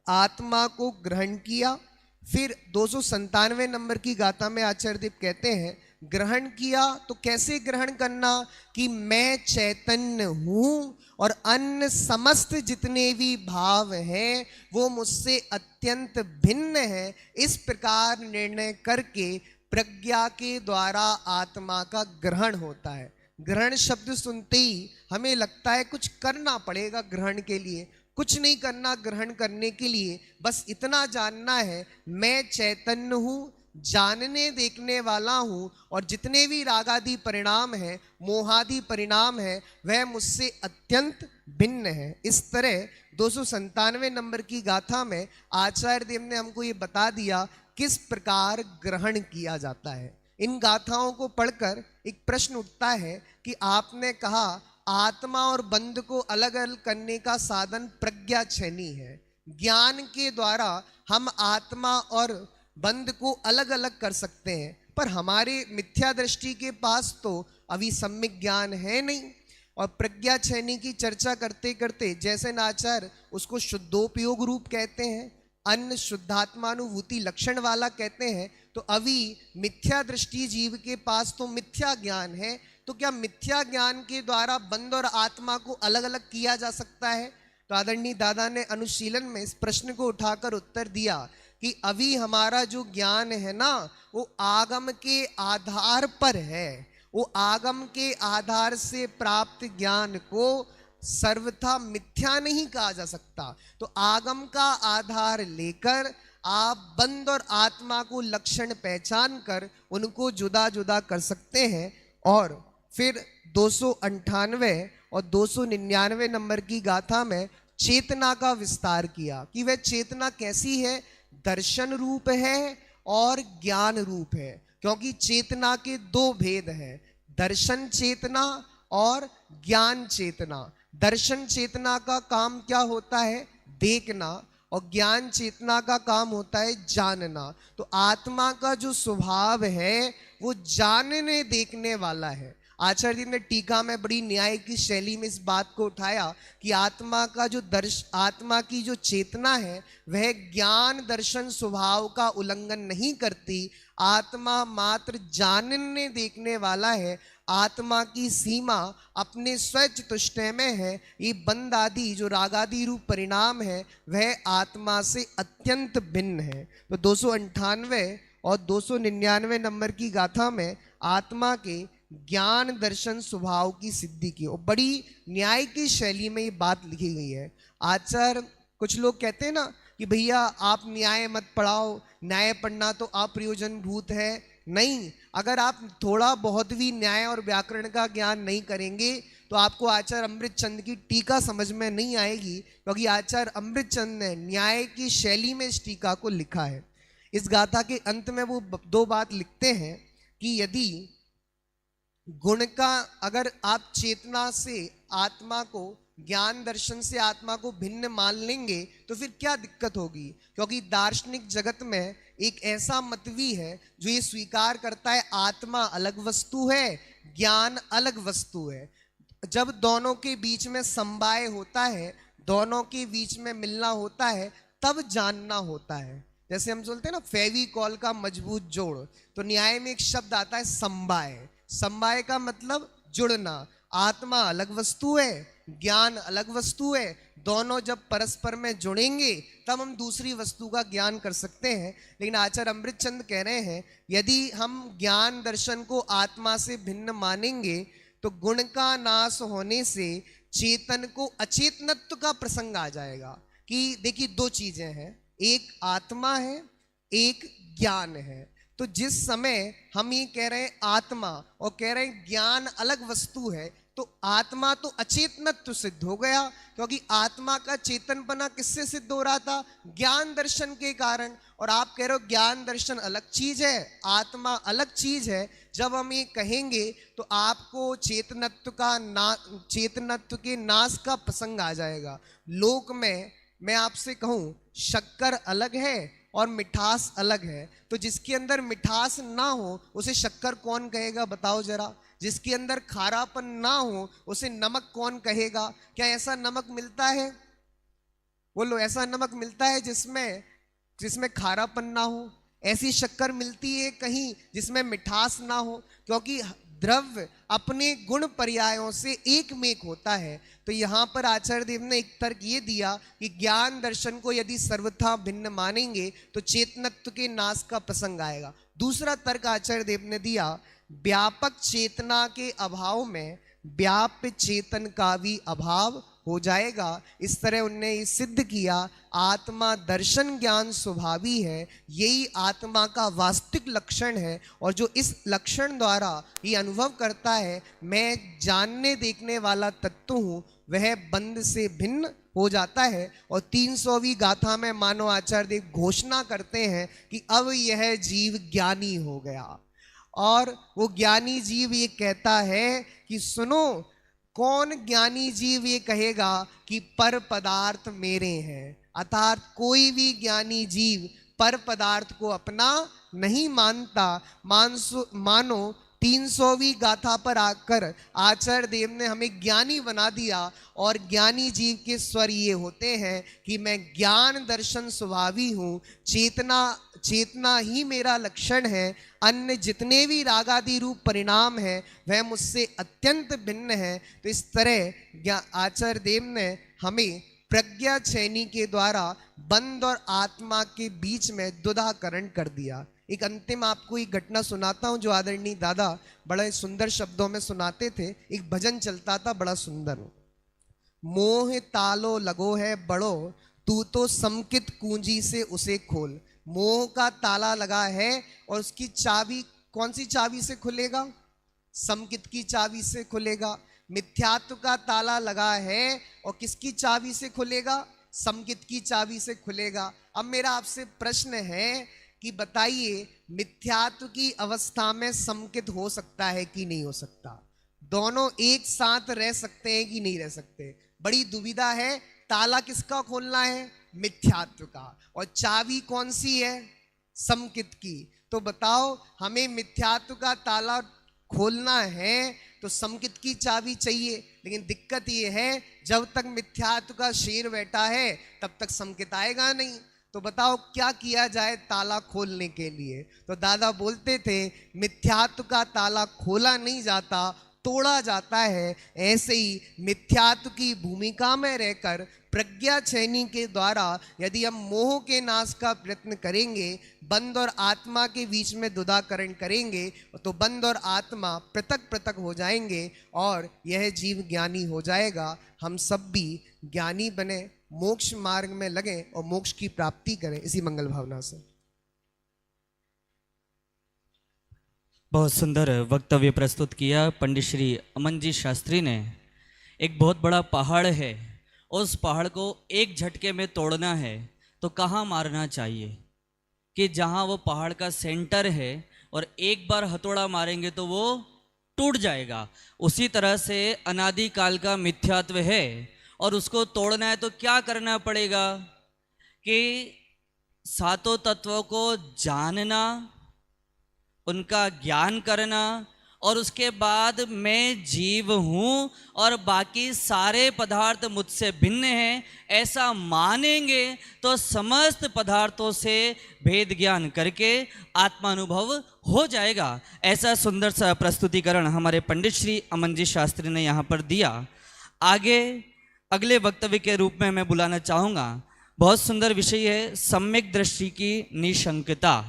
आत्मा को ग्रहण किया। फिर 297 नंबर की गाथा में आचार्य देव कहते हैं, ग्रहण किया तो कैसे ग्रहण करना कि मैं चैतन्य हूं और अन्य समस्त जितने भी भाव हैं वो मुझसे अत्यंत भिन्न है। इस प्रकार निर्णय करके प्रज्ञा के द्वारा आत्मा का ग्रहण होता है। ग्रहण शब्द सुनते ही हमें लगता है कुछ करना पड़ेगा ग्रहण के लिए। कुछ नहीं करना ग्रहण करने के लिए, बस इतना जानना है मैं चैतन्य हूं, जानने देखने वाला हूं और जितने भी रागादि परिणाम हैं, मोहादि परिणाम हैं, वह मुझसे अत्यंत भिन्न है। इस तरह 297 नंबर की गाथा में आचार्य देव ने हमको ये बता दिया किस प्रकार ग्रहण किया जाता है। इन गाथाओं को पढ़कर एक प्रश्न उठता है कि आपने कहा आत्मा और बंध को अलग अलग करने का साधन प्रज्ञा छेनी है। ज्ञान के द्वारा हम आत्मा और बंध को अलग अलग कर सकते हैं, पर हमारे मिथ्या दृष्टि के पास तो अभी सम्यक ज्ञान है नहीं। और प्रज्ञा छेनी की चर्चा करते करते जैसे नाचार उसको शुद्धोपयोग रूप कहते हैं, अन्य शुद्धात्मानुभूति लक्षण वाला कहते हैं, तो अभी मिथ्या दृष्टि जीव के पास तो मिथ्या ज्ञान है। तो क्या मिथ्या ज्ञान के द्वारा बंध और आत्मा को अलग अलग किया जा सकता है? तो आदरणीय दादा ने अनुशीलन में इस प्रश्न को उठाकर उत्तर दिया कि अभी हमारा जो ज्ञान है ना वो आगम के आधार पर है। वो आगम के आधार से प्राप्त ज्ञान को सर्वथा मिथ्या नहीं कहा जा सकता। तो आगम का आधार लेकर आप बंध और आत्मा को लक्षण पहचान कर उनको जुदा जुदा कर सकते हैं। और फिर 298 और 299 नंबर की गाथा में चेतना का विस्तार किया कि वह चेतना कैसी है, दर्शन रूप है और ज्ञान रूप है। क्योंकि चेतना के दो भेद हैं, दर्शन चेतना और ज्ञान चेतना। दर्शन चेतना का काम क्या होता है? देखना, और ज्ञान चेतना का काम होता है जानना। तो आत्मा का जो स्वभाव है वो जानने देखने वाला है। आचार्य जी ने टीका में बड़ी न्याय की शैली में इस बात को उठाया कि आत्मा का जो आत्मा की जो चेतना है वह ज्ञान दर्शन स्वभाव का उल्लंघन नहीं करती। आत्मा मात्र जानने देखने वाला है। आत्मा की सीमा अपने स्वचतुष्टय में है। ये बंद आदि जो रागादि रूप परिणाम है वह आत्मा से अत्यंत भिन्न है। तो 298 और 299 नंबर की गाथा में आत्मा के ज्ञान दर्शन स्वभाव की सिद्धि की और बड़ी न्याय की शैली में ये बात लिखी गई है। आचार्य, कुछ लोग कहते हैं ना कि भैया आप न्याय मत पढ़ाओ, न्याय पढ़ना तो अप्रयोजन भूत है। नहीं, अगर आप थोड़ा बहुत भी न्याय और व्याकरण का ज्ञान नहीं करेंगे तो आपको आचार्य अमृतचंद की टीका समझ में नहीं आएगी, क्योंकि आचार्य अमृतचंद ने न्याय की शैली में इस टीका को लिखा है। इस गाथा के अंत में वो दो बात लिखते हैं कि यदि गुण का, अगर आप चेतना से आत्मा को, ज्ञान दर्शन से आत्मा को भिन्न मान लेंगे तो फिर क्या दिक्कत होगी? क्योंकि दार्शनिक जगत में एक ऐसा मतवी है जो ये स्वीकार करता है आत्मा अलग वस्तु है, ज्ञान अलग वस्तु है। जब दोनों के बीच में समवाय होता है, दोनों के बीच में मिलना होता है, तब जानना होता है। जैसे हम बोलते हैं ना फेविकॉल का मजबूत जोड़, तो न्याय में एक शब्द आता है समवाय। समवाय का मतलब जुड़ना। आत्मा अलग वस्तु है, ज्ञान अलग वस्तु है। दोनों जब परस्पर में जुड़ेंगे तब हम दूसरी वस्तु का ज्ञान कर सकते हैं। लेकिन आचार्य अमृतचंद कह रहे हैं यदि हम ज्ञान दर्शन को आत्मा से भिन्न मानेंगे तो गुण का नाश होने से चेतन को अचेतनत्व का प्रसंग आ जाएगा। कि देखिए दो चीजें हैं, एक आत्मा है, एक ज्ञान है। तो जिस समय हम ये कह रहे हैं आत्मा और कह रहे हैं ज्ञान अलग वस्तु है, तो आत्मा तो अचेतनत्व सिद्ध हो गया, क्योंकि आत्मा का चेतनपना किससे सिद्ध हो रहा था? ज्ञान दर्शन के कारण। और आप कह रहे हो ज्ञान दर्शन अलग चीज है, आत्मा अलग चीज है। जब हम ये कहेंगे तो आपको चेतनत्व के नाश का प्रसंग आ जाएगा। लोक में मैं आपसे कहूं शक्कर अलग है और मिठास अलग है, तो जिसके अंदर मिठास ना हो उसे शक्कर कौन कहेगा? बताओ जरा। जिसके अंदर खारापन ना हो उसे नमक कौन कहेगा? क्या ऐसा नमक मिलता है? बोलो, ऐसा नमक मिलता है जिसमें खारापन ना हो? ऐसी शक्कर मिलती है कहीं जिसमें मिठास ना हो? क्योंकि द्रव्य अपने गुण पर्यायों से एक मेक होता है। तो यहाँ पर आचार्य देव ने एक तर्क ये दिया कि ज्ञान दर्शन को यदि सर्वथा भिन्न मानेंगे तो चेतनत्व के नाश का प्रसंग आएगा। दूसरा तर्क आचार्य देव ने दिया, व्यापक चेतना के अभाव में व्याप्य चेतन का भी अभाव हो जाएगा। इस तरह उनने ये सिद्ध किया आत्मा दर्शन ज्ञान स्वभावी है, यही आत्मा का वास्तविक लक्षण है। और जो इस लक्षण द्वारा ये अनुभव करता है मैं जानने देखने वाला तत्व हूँ, वह बंद से भिन्न हो जाता है। और 300वीं गाथा में मानो आचार्य देव घोषणा करते हैं कि अब यह जीव ज्ञानी हो गया। और वो ज्ञानी जीव ये कहता है कि सुनो, कौन ज्ञानी जीव ये कहेगा कि पर पदार्थ मेरे हैं? अर्थात कोई भी ज्ञानी जीव पर पदार्थ को अपना नहीं मानता। मानो 300वीं गाथा पर आकर आचार्य देव ने हमें ज्ञानी बना दिया। और ज्ञानी जीव के स्वर ये होते हैं कि मैं ज्ञान दर्शन स्वभावी हूँ, चेतना ही मेरा लक्षण है। अन्य जितने भी रागादि रूप परिणाम हैं वह मुझसे अत्यंत भिन्न है। तो इस तरह आचार्य देव ने हमें प्रज्ञा छेनी के द्वारा बंद और आत्मा के बीच में द्वंद्वाकरण कर दिया। एक अंतिम आपको एक घटना सुनाता हूं जो आदरणीय दादा बड़े सुंदर शब्दों में सुनाते थे। एक भजन चलता था बड़ा सुंदर, मोह तालो लगो है बड़ो, तू तो समकित कुंजी से उसे खोल। मोह का ताला लगा है और उसकी चाबी कौन सी चाबी से खुलेगा? समकित की चाबी से खुलेगा। मिथ्यात्व का ताला लगा है और किसकी चाबी से खुलेगा? समकित की चाबी से खुलेगा। अब मेरा आपसे प्रश्न है कि बताइए मिथ्यात्व की अवस्था में संकित हो सकता है कि नहीं हो सकता? दोनों एक साथ रह सकते हैं कि नहीं रह सकते? बड़ी दुविधा है। ताला किसका खोलना है? मिथ्यात्व का। और चाबी कौन सी है? संकित की। तो बताओ, हमें मिथ्यात्व का ताला खोलना है तो संकित की चाबी चाहिए। लेकिन दिक्कत ये है, जब तक मिथ्यात्व का शेर बैठा है तब तक संकित आएगा नहीं। तो बताओ क्या किया जाए ताला खोलने के लिए? तो दादा बोलते थे, मिथ्यात्व का ताला खोला नहीं जाता, तोड़ा जाता है। ऐसे ही मिथ्यात्व की भूमिका में रहकर प्रज्ञा चैनी के द्वारा यदि हम मोह के नाश का प्रयत्न करेंगे, बंद और आत्मा के बीच में दुदाकरण करेंगे, तो बंद और आत्मा पृथक पृथक हो जाएंगे और यह जीव ज्ञानी हो जाएगा। हम सब भी ज्ञानी बने, मोक्ष मार्ग में लगे और मोक्ष की प्राप्ति करें, इसी मंगल भावना से। बहुत सुंदर वक्तव्य प्रस्तुत किया पंडित श्री अमन जी शास्त्री ने। एक बहुत बड़ा पहाड़ है, उस पहाड़ को एक झटके में तोड़ना है तो कहाँ मारना चाहिए? कि जहाँ वो पहाड़ का सेंटर है और एक बार हथौड़ा मारेंगे तो वो टूट जाएगा। उसी तरह से अनादि काल का मिथ्यात्व है और उसको तोड़ना है तो क्या करना पड़ेगा? कि सातों तत्वों को जानना, उनका ज्ञान करना और उसके बाद मैं जीव हूँ और बाकी सारे पदार्थ मुझसे भिन्न हैं, ऐसा मानेंगे तो समस्त पदार्थों से भेद ज्ञान करके आत्मानुभव हो जाएगा। ऐसा सुंदर सा प्रस्तुतिकरण हमारे पंडित श्री अमन जी शास्त्री ने यहाँ पर दिया। आगे अगले वक्तव्य के रूप में मैं बुलाना चाहूँगा। बहुत सुंदर विषय है, सम्यक दृष्टि की निशंकता।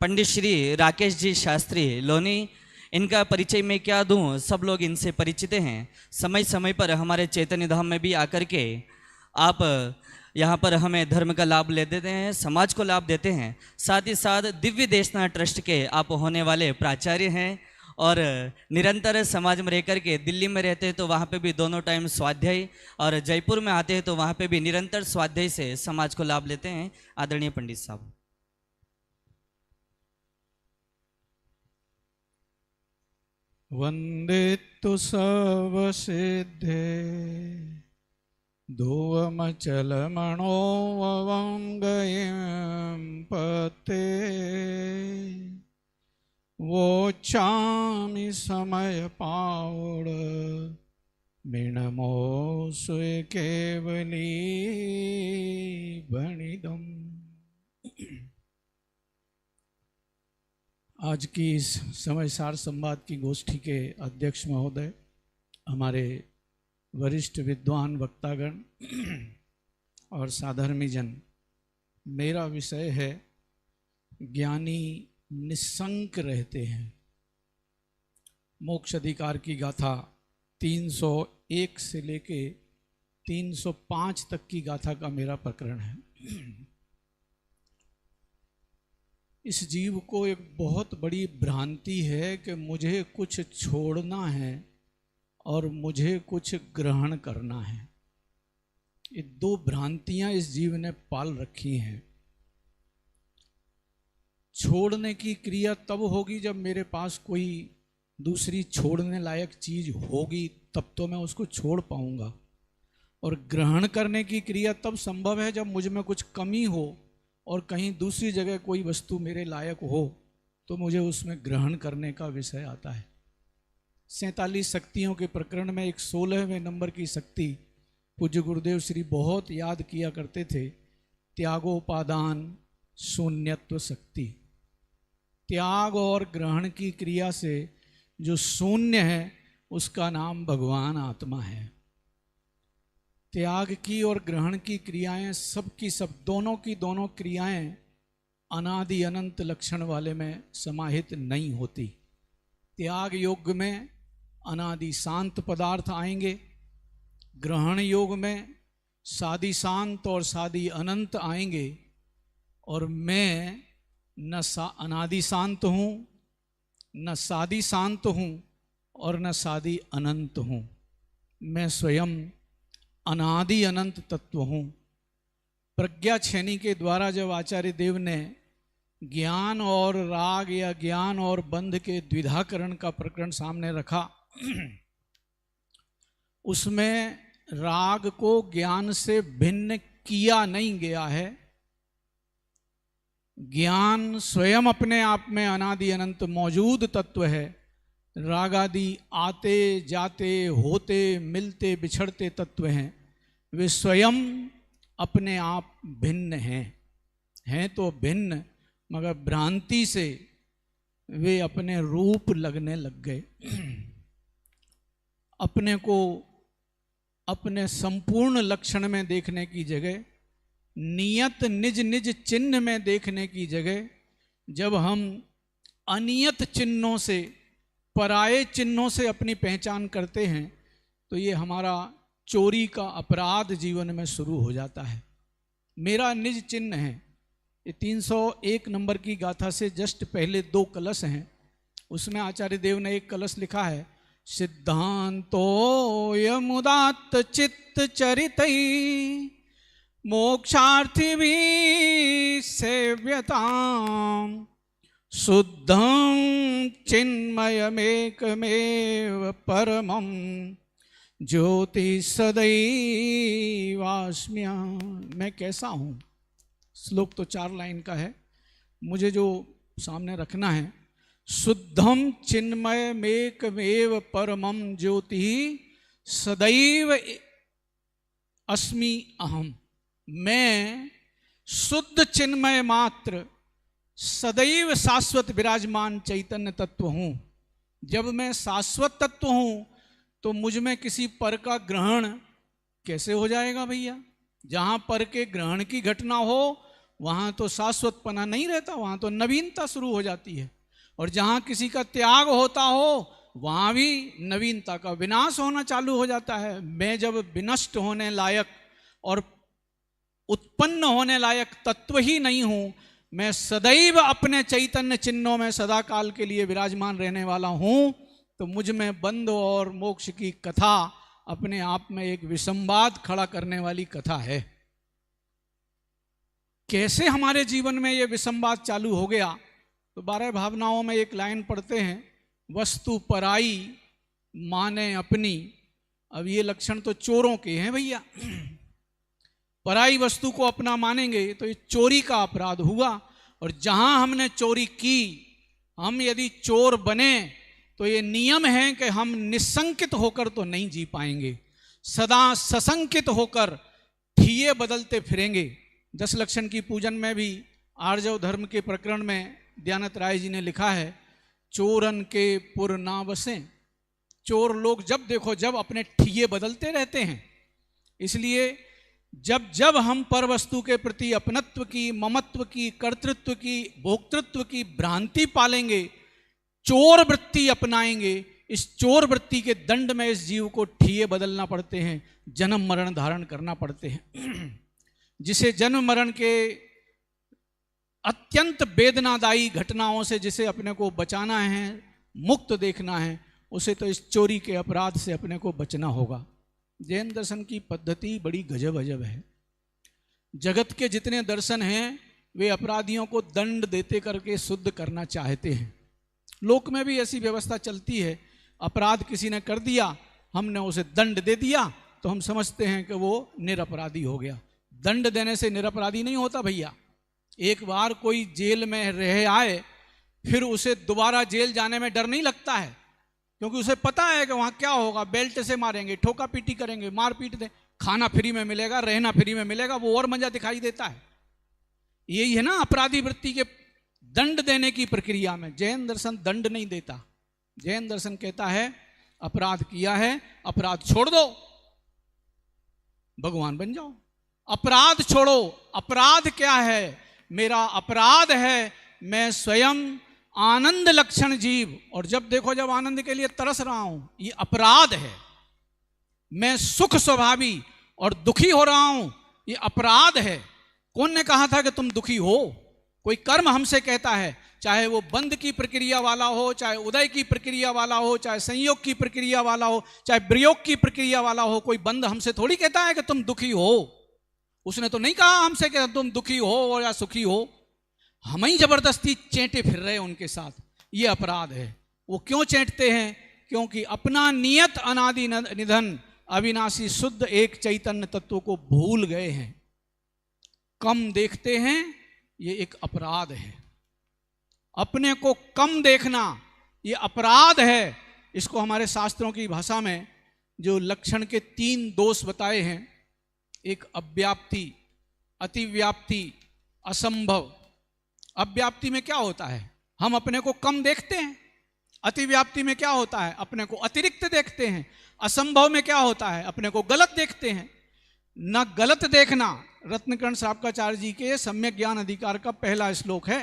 पंडित श्री राकेश जी शास्त्री लोनी, इनका परिचय मैं क्या दूं, सब लोग इनसे परिचित हैं। समय समय पर हमारे चैतन्य धाम में भी आकर के आप यहाँ पर हमें धर्म का लाभ ले देते हैं, समाज को लाभ देते हैं। साथ ही साथ दिव्य देशना ट्रस्ट के आप होने वाले प्राचार्य हैं और निरंतर समाज में रह कर के दिल्ली में रहते हैं तो वहाँ पे भी दोनों टाइम स्वाध्याय, और जयपुर में आते हैं तो वहाँ पे भी निरंतर स्वाध्याय से समाज को लाभ लेते हैं। आदरणीय पंडित साहब। वंदितु सर्वसिद्धे ध्रुवमचलमणोऽवं गयं पते वोचामि समय पावड़ मिणमो स्वे केवली भणिदम्। आज की इस समयसार संवाद की गोष्ठी के अध्यक्ष महोदय, हमारे वरिष्ठ विद्वान वक्तागण और साधर्मी जन, मेरा विषय है ज्ञानी निसंक रहते हैं। मोक्ष अधिकार की गाथा 301 से लेके 305 तक की गाथा का मेरा प्रकरण है। इस जीव को एक बहुत बड़ी भ्रांति है कि मुझे कुछ छोड़ना है और मुझे कुछ ग्रहण करना है। ये दो भ्रांतियां इस जीव ने पाल रखी हैं। छोड़ने की क्रिया तब होगी जब मेरे पास कोई दूसरी छोड़ने लायक चीज होगी, तब तो मैं उसको छोड़ पाऊंगा। और ग्रहण करने की क्रिया तब संभव है जब मुझ में कुछ कमी हो और कहीं दूसरी जगह कोई वस्तु मेरे लायक हो, तो मुझे उसमें ग्रहण करने का विषय आता है। 47 शक्तियों के प्रकरण में एक 16वें नंबर की शक्ति पूज्य गुरुदेव श्री बहुत याद किया करते थे, त्यागोपादान शून्यत्व शक्ति। त्याग और ग्रहण की क्रिया से जो शून्य है उसका नाम भगवान आत्मा है। त्याग की और ग्रहण की क्रियाएं सब की सब, दोनों की दोनों क्रियाएं अनादि अनंत लक्षण वाले में समाहित नहीं होती। त्याग योग में अनादि शांत पदार्थ आएंगे, ग्रहण योग में सादि शांत और सादि अनंत आएंगे। और मैं न अनादि शांत हूँ, न सादि शांत हूँ और न सादि अनंत हूँ। मैं स्वयं अनादि अनंत तत्व हूँ। प्रज्ञा छेनी के द्वारा जब आचार्य देव ने ज्ञान और राग या ज्ञान और बंध के द्विधाकरण का प्रकरण सामने रखा। उसमें राग को ज्ञान से भिन्न किया नहीं गया है। ज्ञान स्वयं अपने आप में अनादि अनंत मौजूद तत्व है। राग आदि आते जाते होते मिलते बिछड़ते तत्व हैं। वे स्वयं अपने आप भिन्न हैं तो भिन्न, मगर भ्रांति से वे अपने रूप लगने लग गए। अपने को अपने संपूर्ण लक्षण में देखने की जगह, नियत निज निज चिन्ह में देखने की जगह, जब हम अनियत चिन्हों से, पराये चिन्हों से अपनी पहचान करते हैं, तो ये हमारा चोरी का अपराध जीवन में शुरू हो जाता है। मेरा निज चिन्ह है। ये 301 नंबर की गाथा से जस्ट पहले 2 कलश हैं। उसमें आचार्य देव ने एक कलश लिखा है, सिद्धांतो यमुदात्त चित्त चरितै मोक्षार्थी भी सेव्यताम शुद्धं चिन्मयमेकमेव परमं ज्योति सदैवास्म्या। मैं कैसा हूँ? श्लोक तो 4 लाइन का है, मुझे जो सामने रखना है, शुद्धम चिन्मयमेकमेव परमं ज्योति सदैव अस्मि अहम। मैं शुद्ध चिन्मय मात्र सदैव शाश्वत विराजमान चैतन्य तत्व हूँ। जब मैं शाश्वत तत्व हूँ तो मुझ में किसी पर का ग्रहण कैसे हो जाएगा भैया? जहाँ पर के ग्रहण की घटना हो वहाँ तो शाश्वतपना नहीं रहता, वहाँ तो नवीनता शुरू हो जाती है। और जहाँ किसी का त्याग होता हो वहाँ भी नवीनता का विनाश होना चालू हो जाता है। मैं जब विनष्ट होने लायक और उत्पन्न होने लायक तत्व ही नहीं हूँ, मैं सदैव अपने चैतन्य चिन्हों में सदा काल के लिए विराजमान रहने वाला हूँ, तो मुझ में बंध और मोक्ष की कथा अपने आप में एक विसंवाद खड़ा करने वाली कथा है। कैसे हमारे जीवन में ये विसंवाद चालू हो गया? तो 12 भावनाओं में एक लाइन पढ़ते हैं, वस्तु पराई माने अपनी। अब ये लक्षण तो चोरों के हैं भैया। पराई वस्तु को अपना मानेंगे तो ये चोरी का अपराध हुआ। और जहां हमने चोरी की, हम यदि चोर बने तो ये नियम है कि हम निसंकित होकर तो नहीं जी पाएंगे, सदा सशंकित होकर ठिये बदलते फिरेंगे। 10 लक्षण की पूजन में भी आर्जव धर्म के प्रकरण में दयानंद राय जी ने लिखा है, चोरन के पुर ना बसे। चोर लोग जब देखो जब अपने ठिये बदलते रहते हैं। इसलिए जब जब हम पर वस्तु के प्रति अपनत्व की, ममत्व की, कर्तृत्व की, भोक्तृत्व की भ्रांति पालेंगे, चोर वृत्ति अपनाएंगे, इस चोर वृत्ति के दंड में इस जीव को ठिये बदलना पड़ते हैं, जन्म मरण धारण करना पड़ते हैं। जिसे जन्म मरण के अत्यंत वेदनादायी घटनाओं से जिसे अपने को बचाना है, मुक्त देखना है, उसे तो इस चोरी के अपराध से अपने को बचना होगा। जैन दर्शन की पद्धति बड़ी गजब अजब है। जगत के जितने दर्शन हैं वे अपराधियों को दंड देते करके शुद्ध करना चाहते हैं। लोक में भी ऐसी व्यवस्था चलती है, अपराध किसी ने कर दिया, हमने उसे दंड दे दिया तो हम समझते हैं कि वो निरपराधी हो गया। दंड देने से निरपराधी नहीं होता भैया। एक बार कोई जेल में रह आए फिर उसे दोबारा जेल जाने में डर नहीं लगता है, क्योंकि उसे पता है कि वहाँ क्या होगा, बेल्ट से मारेंगे, ठोका पीटी करेंगे, मार पीट दे, खाना फ्री में मिलेगा, रहना फ्री में मिलेगा, वो और मजा दिखाई देता है। यही है ना अपराधी वृत्ति के दंड देने की प्रक्रिया में। जैन दर्शन दंड नहीं देता। जैन दर्शन कहता है अपराध किया है, अपराध छोड़ दो, भगवान बन जाओ। अपराध छोड़ो। अपराध क्या है? मेरा अपराध है मैं स्वयं आनंद लक्षण जीव, और जब देखो जब आनंद के लिए तरस रहा हूं, ये अपराध है। मैं सुख स्वभावी और दुखी हो रहा हूं, ये अपराध है। कौन ने कहा था कि तुम दुखी हो? कोई कर्म हमसे कहता है, चाहे वो बंध की प्रक्रिया वाला हो, चाहे उदय की प्रक्रिया वाला हो, चाहे संयोग की प्रक्रिया वाला हो, चाहे वियोग की प्रक्रिया वाला हो, कोई बंध हमसे थोड़ी कहता है कि तुम दुखी हो। उसने तो नहीं कहा हमसे कि तुम दुखी हो या सुखी हो। हम ही जबरदस्ती चेंटे फिर रहे उनके साथ, ये अपराध है। वो क्यों चेंटते हैं? क्योंकि अपना नियत अनादि निधन अविनाशी शुद्ध एक चैतन्य तत्व को भूल गए हैं, कम देखते हैं। ये एक अपराध है। अपने को कम देखना ये अपराध है। इसको हमारे शास्त्रों की भाषा में जो लक्षण के 3 दोष बताए हैं, एक अव्याप्ति, अतिव्याप्ति, असंभव। अव्याप्ति में क्या होता है? हम अपने को कम देखते हैं। अतिव्याप्ति में क्या होता है? अपने को अतिरिक्त देखते हैं। असंभव में क्या होता है? अपने को गलत देखते हैं। न गलत देखना रत्नकर्ण साबकाचार्य जी के सम्यक ज्ञान अधिकार का पहला श्लोक है।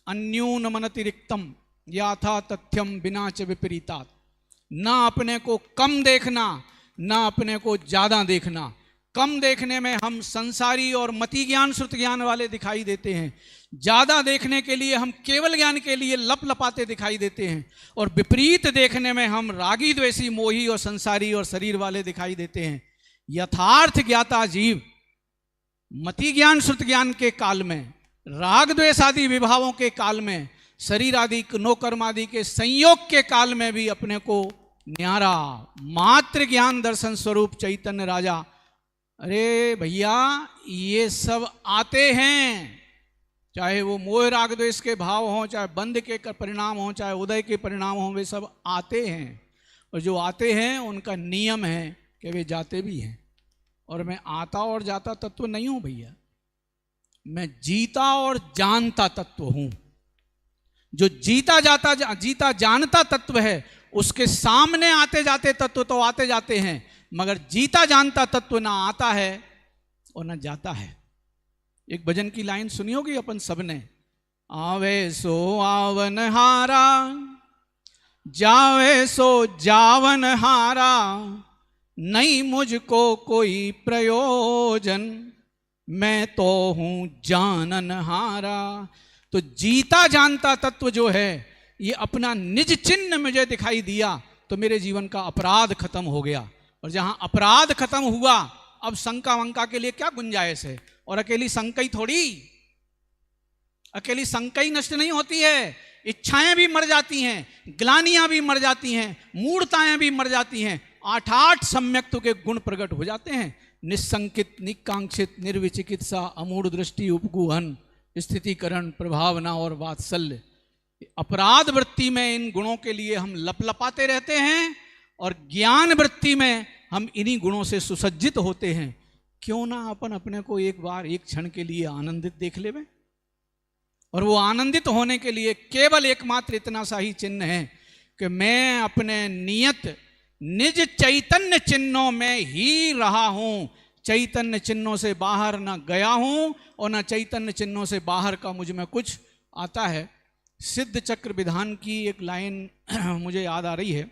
अन्यूनमनतिरिक्तम याथा तथ्यम बिना च विपरीतात। ना अपने को कम देखना, ना अपने को ज्यादा देखना। कम देखने में हम संसारी और मति ज्ञान श्रुत ज्ञान वाले दिखाई देते हैं। ज्यादा देखने के लिए हम केवल ज्ञान के लिए लप लपाते दिखाई देते हैं। और विपरीत देखने में हम रागी द्वेषी मोही और संसारी और शरीर वाले दिखाई देते हैं। यथार्थ ज्ञाता जीव मति ज्ञान श्रुत ज्ञान के काल में, राग द्वेष आदि विभावों के काल में, शरीर आदि नोकर्म आदि के संयोग के काल में भी अपने को न्यारा मात्र ज्ञान दर्शन स्वरूप चैतन्य राजा। अरे भैया, ये सब आते हैं, चाहे वो मोह राग द्वेष के भाव हों, चाहे बंद के परिणाम हों, चाहे उदय के परिणाम हों, वे सब आते हैं। और जो आते हैं उनका नियम है कि वे जाते भी हैं। और मैं आता और जाता तत्व नहीं हूं भैया, मैं जीता और जानता तत्व हूं। जो जीता जानता तत्व है, उसके सामने आते जाते तत्व तो आते जाते हैं, मगर जीता जानता तत्व ना आता है और ना जाता है। एक भजन की लाइन सुनी होगी अपन सबने, आवे सो आवन हारा, जावे सो जावन हारा, नहीं मुझको कोई प्रयोजन, मैं तो हूं जानन हारा। तो जीता जानता तत्व जो है, ये अपना निज चिन्ह मुझे दिखाई दिया तो मेरे जीवन का अपराध खत्म हो गया। और जहां अपराध खत्म हुआ, अब शंका वंका के लिए क्या गुंजाइश है? और अकेली शंका ही थोड़ी, अकेली शंका ही नष्ट नहीं होती है। इच्छाएं भी मर जाती हैं, ग्लानियां भी मर जाती हैं, मूढ़ताएं भी मर जाती हैं। 8 सम्यक्त्व के गुण प्रकट हो जाते हैं। निस्संकित, निकांक्षित, निर्विचिकित्सा, अमूढ़ दृष्टि, उपगुहन, स्थितिकरण, प्रभावना और वात्सल्य। अपराध वृत्ति में इन गुणों के लिए हम लपलपाते रहते हैं और ज्ञान वृत्ति में हम इन्हीं गुणों से सुसज्जित होते हैं। क्यों ना अपन अपने को एक बार, एक क्षण के लिए आनंदित देख लेवे। और वो आनंदित होने के लिए केवल एकमात्र इतना सा ही चिन्ह है कि मैं अपने नियत निज चैतन्य चिन्हों में ही रहा हूं। चैतन्य चिन्हों से बाहर ना गया हूं और ना चैतन्य चिन्हों से बाहर का मुझ में कुछ आता है। सिद्ध चक्र विधान की एक लाइन मुझे याद आ रही है।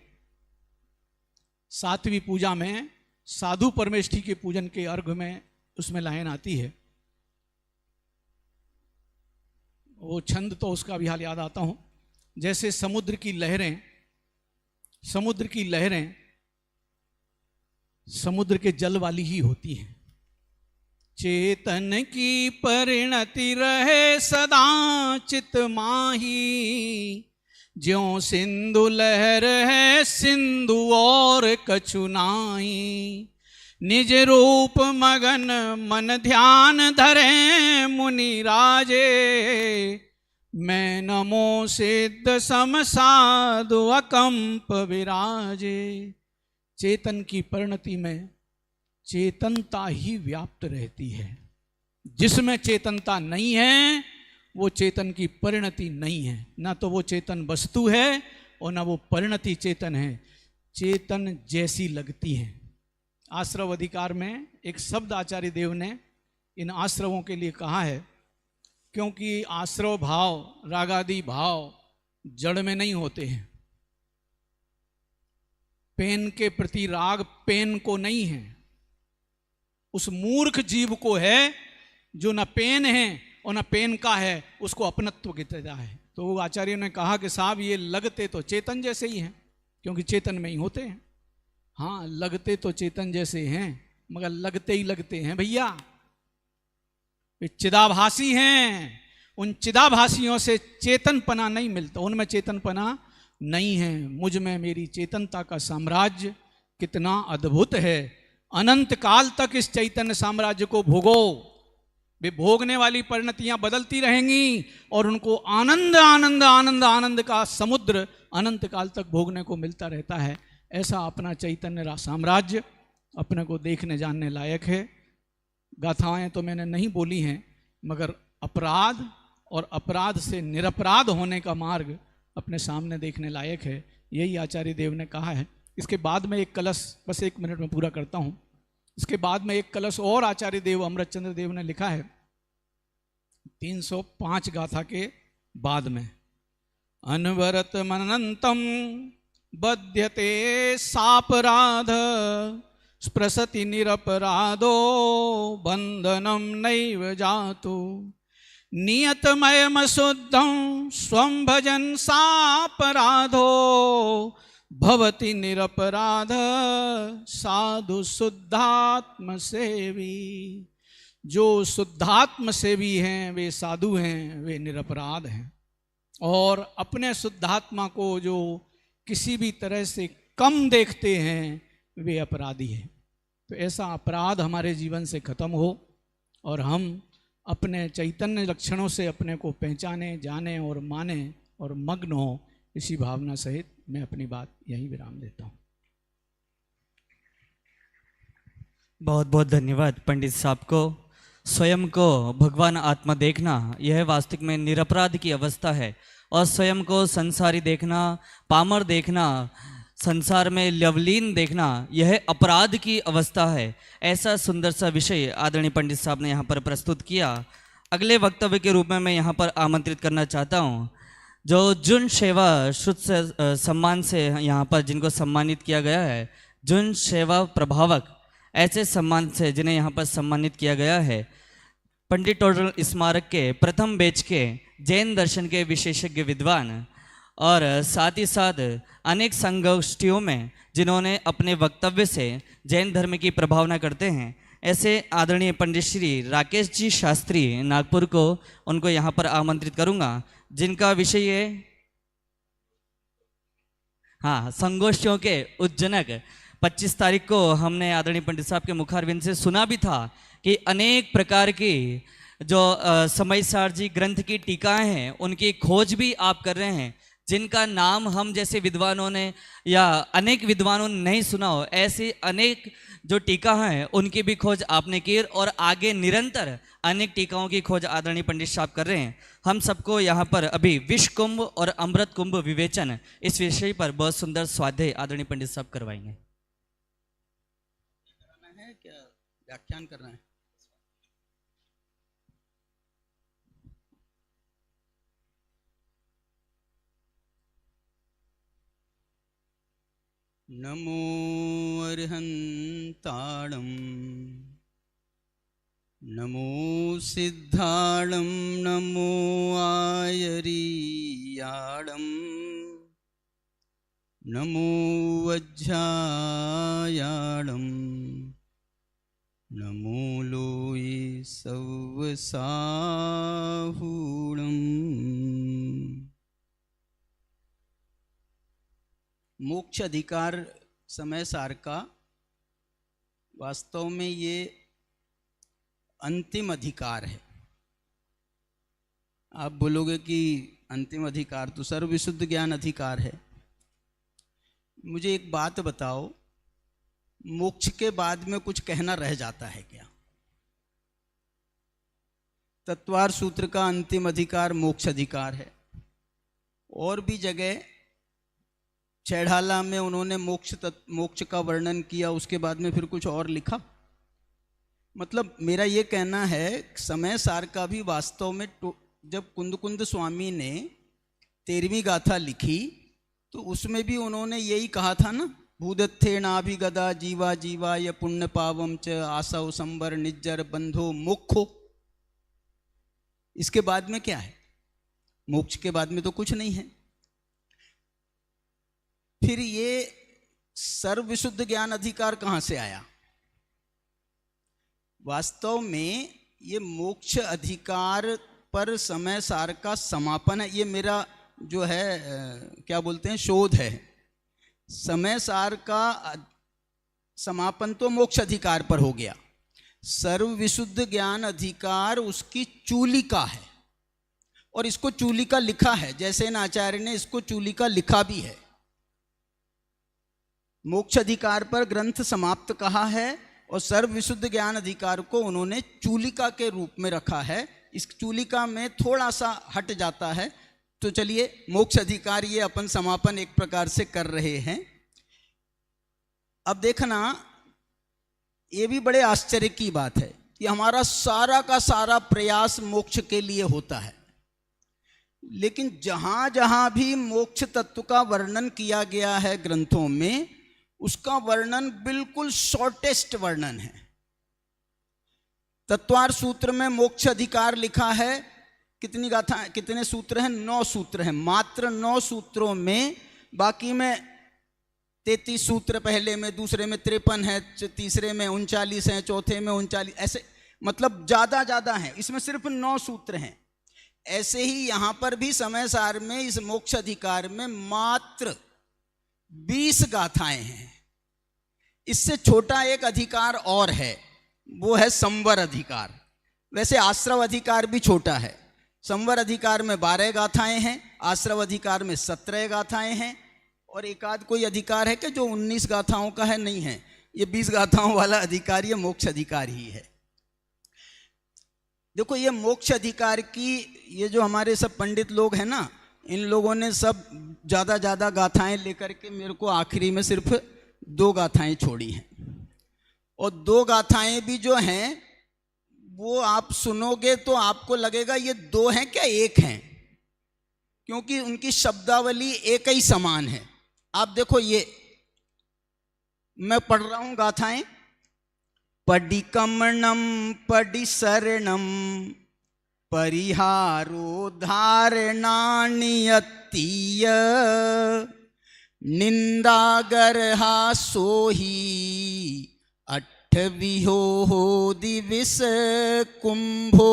7वीं पूजा में साधु परमेष्ठी के पूजन के अर्घ में उसमें लाइन आती है। वो छंद तो उसका भी हाल याद आता हूं। जैसे समुद्र की लहरें समुद्र के जल वाली ही होती हैं। चेतन की परिणति रहे सदा चित माही, ज्यों सिंधु लहर है सिंधु और कछु नाई। निज रूप मगन मन ध्यान धरे मुनि राजे, मैं नमो सिद्ध सम साधु अकंप विराजे। चेतन की परिणति में चेतनता ही व्याप्त रहती है। जिसमें चेतनता नहीं है वो चेतन की परिणति नहीं है। ना तो वो चेतन वस्तु है और ना वो परिणति चेतन है। चेतन जैसी लगती है। आश्रव अधिकार में एक शब्द आचार्य देव ने इन आश्रवों के लिए कहा है, क्योंकि आश्रव भाव, रागादि भाव जड़ में नहीं होते हैं। पेन के प्रति राग पेन को नहीं है, उस मूर्ख जीव को है जो न पेन है और न पेन का है, उसको अपनत्व कहता है। तो आचार्य ने कहा कि साहब ये लगते तो चेतन जैसे ही हैं, क्योंकि चेतन में ही होते हैं। हाँ, लगते तो चेतन जैसे हैं, मगर लगते ही लगते हैं भैया। वे चिदाभासी हैं, उन चिदाभासियों से चेतनपना नहीं मिलता, उनमें चेतनपना नहीं है। मुझ में मेरी चेतनता का साम्राज्य कितना अद्भुत है। अनंत काल तक इस चैतन्य साम्राज्य को भोगो। वे भोगने वाली परिणतियां बदलती रहेंगी और उनको आनंद आनंद आनंद आनंद का समुद्र अनंत काल तक भोगने को मिलता रहता है। ऐसा अपना चैतन्य साम्राज्य अपने को देखने जानने लायक है। गाथाएं तो मैंने नहीं बोली हैं, मगर अपराध और अपराध से निरपराध होने का मार्ग अपने सामने देखने लायक है। यही आचार्य देव ने कहा है। इसके बाद में एक कलश, बस 1 मिनट में पूरा करता हूँ। इसके बाद में एक कलश और आचार्य देव अमृतचंद्र देव ने लिखा है 305 गाथा के बाद में। अनवरत मनंतम बध्यते सापराध स्पृशति निरपराधो बंधनम नैव जातु नियतमयम शुद्धं स्वं भजन सापराधो भवति निरपराध साधु शुद्धात्म सेवी। जो शुद्धात्म सेवी हैं वे साधु हैं, वे निरपराध हैं। और अपने शुद्धात्मा को जो किसी भी तरह से कम देखते हैं वे अपराधी हैं। तो ऐसा अपराध हमारे जीवन से खत्म हो और हम अपने चैतन्य लक्षणों से अपने को पहचाने, जाने और माने और मग्न हो। इसी भावना सहित मैं अपनी बात यहीं विराम देता हूँ। बहुत बहुत धन्यवाद पंडित साहब को। स्वयं को भगवान आत्मा देखना यह वास्तविक में निरपराध की अवस्था है और स्वयं को संसारी देखना, पामर देखना, संसार में लवलीन देखना यह अपराध की अवस्था है। ऐसा सुंदर सा विषय आदरणीय पंडित साहब ने यहाँ पर प्रस्तुत किया। अगले वक्तव्य के रूप में मैं यहाँ पर आमंत्रित करना चाहता हूँ जो जुन सेवा श्रुत से सम्मान से यहाँ पर जिनको सम्मानित किया गया है, जुन सेवा प्रभावक ऐसे सम्मान से जिन्हें यहाँ पर सम्मानित किया गया है, पंडित टोडर स्मारक के प्रथम बैच के जैन दर्शन के विशेषज्ञ विद्वान और साथ ही साथ अनेक संगोष्ठियों में जिन्होंने अपने वक्तव्य से जैन धर्म की प्रभावना करते हैं, ऐसे आदरणीय पंडित श्री राकेश जी शास्त्री नागपुर को उनको यहाँ पर आमंत्रित करूँगा, जिनका विषय है संगोष्ठियों के उज्जनक। 25 तारीख को हमने आदरणीय पंडित साहब के मुखारविंद से सुना भी था कि अनेक प्रकार की जो समयसार जी ग्रंथ की टीकाएं हैं उनकी खोज भी आप कर रहे हैं, जिनका नाम हम जैसे विद्वानों ने या अनेक विद्वानों ने नहीं सुना हो। ऐसी अनेक जो टीका हैं उनकी भी खोज आपने की और आगे निरंतर अनेक टीकाओं की खोज आदरणीय पंडित साहब कर रहे हैं। हम सबको यहाँ पर अभी विश्व कुंभ और अमृत कुंभ विवेचन इस विषय पर बहुत सुंदर स्वाध्याय आदरणीय पंडित साहब करवाएंगे। क्या व्याख्यान करना है? नमो अर्हन्ताणं नमो सिद्धाणं नमो आयरीयाणं नमो वज्रायाणं नमो लोये सवसाहूणम्। मोक्ष अधिकार समय सार का वास्तव में ये अंतिम अधिकार है। आप बोलोगे कि अंतिम अधिकार तो सर्वविशुद्ध ज्ञान अधिकार है। मुझे एक बात बताओ, मोक्ष के बाद में कुछ कहना रह जाता है क्या? तत्वार सूत्र का अंतिम अधिकार मोक्ष अधिकार है। और भी जगह चैढ़ाला में उन्होंने मोक्ष का वर्णन किया, उसके बाद में फिर कुछ और लिखा। मतलब मेरा ये कहना है समय सार का भी वास्तव में जब कुंद स्वामी ने 13वीं गाथा लिखी तो उसमें भी उन्होंने यही कहा था ना, भूदत्थे नाभिगदा जीवा जीवा य पुण्य पावम च आसव संबर निज्जर बंधो मोक्षो। इसके बाद में क्या है? मोक्ष के बाद में तो कुछ नहीं है। फिर ये सर्वविशुद्ध ज्ञान अधिकार कहां से आया? वास्तव में ये मोक्ष अधिकार पर समय सार का समापन है। ये मेरा जो है क्या बोलते हैं, शोध है। समय सार का समापन तो मोक्ष अधिकार पर हो गया, सर्व विशुद्ध ज्ञान अधिकार उसकी चूलिका है, और इसको चूलिका लिखा है, जैसे इन आचार्य ने इसको चूलिका लिखा भी है। मोक्ष अधिकार पर ग्रंथ समाप्त कहा है और सर्व विशुद्ध ज्ञान अधिकार को उन्होंने चूलिका के रूप में रखा है। इस चूलिका में थोड़ा सा हट जाता है। तो चलिए, मोक्ष अधिकार ये अपन समापन एक प्रकार से कर रहे हैं। अब देखना, ये भी बड़े आश्चर्य की बात है कि हमारा सारा का सारा प्रयास मोक्ष के लिए होता है, लेकिन जहां जहां भी मोक्ष तत्व का वर्णन किया गया है ग्रंथों में, उसका वर्णन बिल्कुल शॉर्टेस्ट वर्णन है। तत्वार सूत्र में मोक्ष अधिकार लिखा है। कितनी गाथा, कितने सूत्र हैं? 9 सूत्र हैं, मात्र 9 सूत्रों में। बाकी में 33 सूत्र, पहले में, दूसरे में 53 है, तीसरे में 39 है, चौथे में 39, ऐसे मतलब ज्यादा हैं। इसमें सिर्फ 9 सूत्र हैं। ऐसे ही यहां पर भी समय सार में इस मोक्ष अधिकार में मात्र 20 गाथाएं हैं। इससे छोटा एक अधिकार और है, वो है संवर अधिकार। वैसे आश्रव अधिकार भी छोटा है। संवर अधिकार में 12 गाथाएं हैं, आश्रव अधिकार में 17 गाथाएं हैं, और एक आध कोई अधिकार है कि जो 19 गाथाओं का है, नहीं है। ये 20 गाथाओं वाला अधिकार ये मोक्ष अधिकार ही है। देखो, ये मोक्ष अधिकार की, ये जो हमारे सब पंडित लोग हैं ना, इन लोगों ने सब ज़्यादा गाथाएं लेकर के मेरे को आखिरी में सिर्फ 2 गाथाएं छोड़ी हैं। और 2 गाथाएं भी जो हैं वो आप सुनोगे तो आपको लगेगा ये 2 हैं क्या, 1 हैं, क्योंकि उनकी शब्दावली एक ही समान है। आप देखो, ये मैं पढ़ रहा हूं गाथाएं। पडिकमणम पडिशरणम परिहारो धारणानियतीय निंदागरहा सोही अट्ठविहो दिविस कुंभो।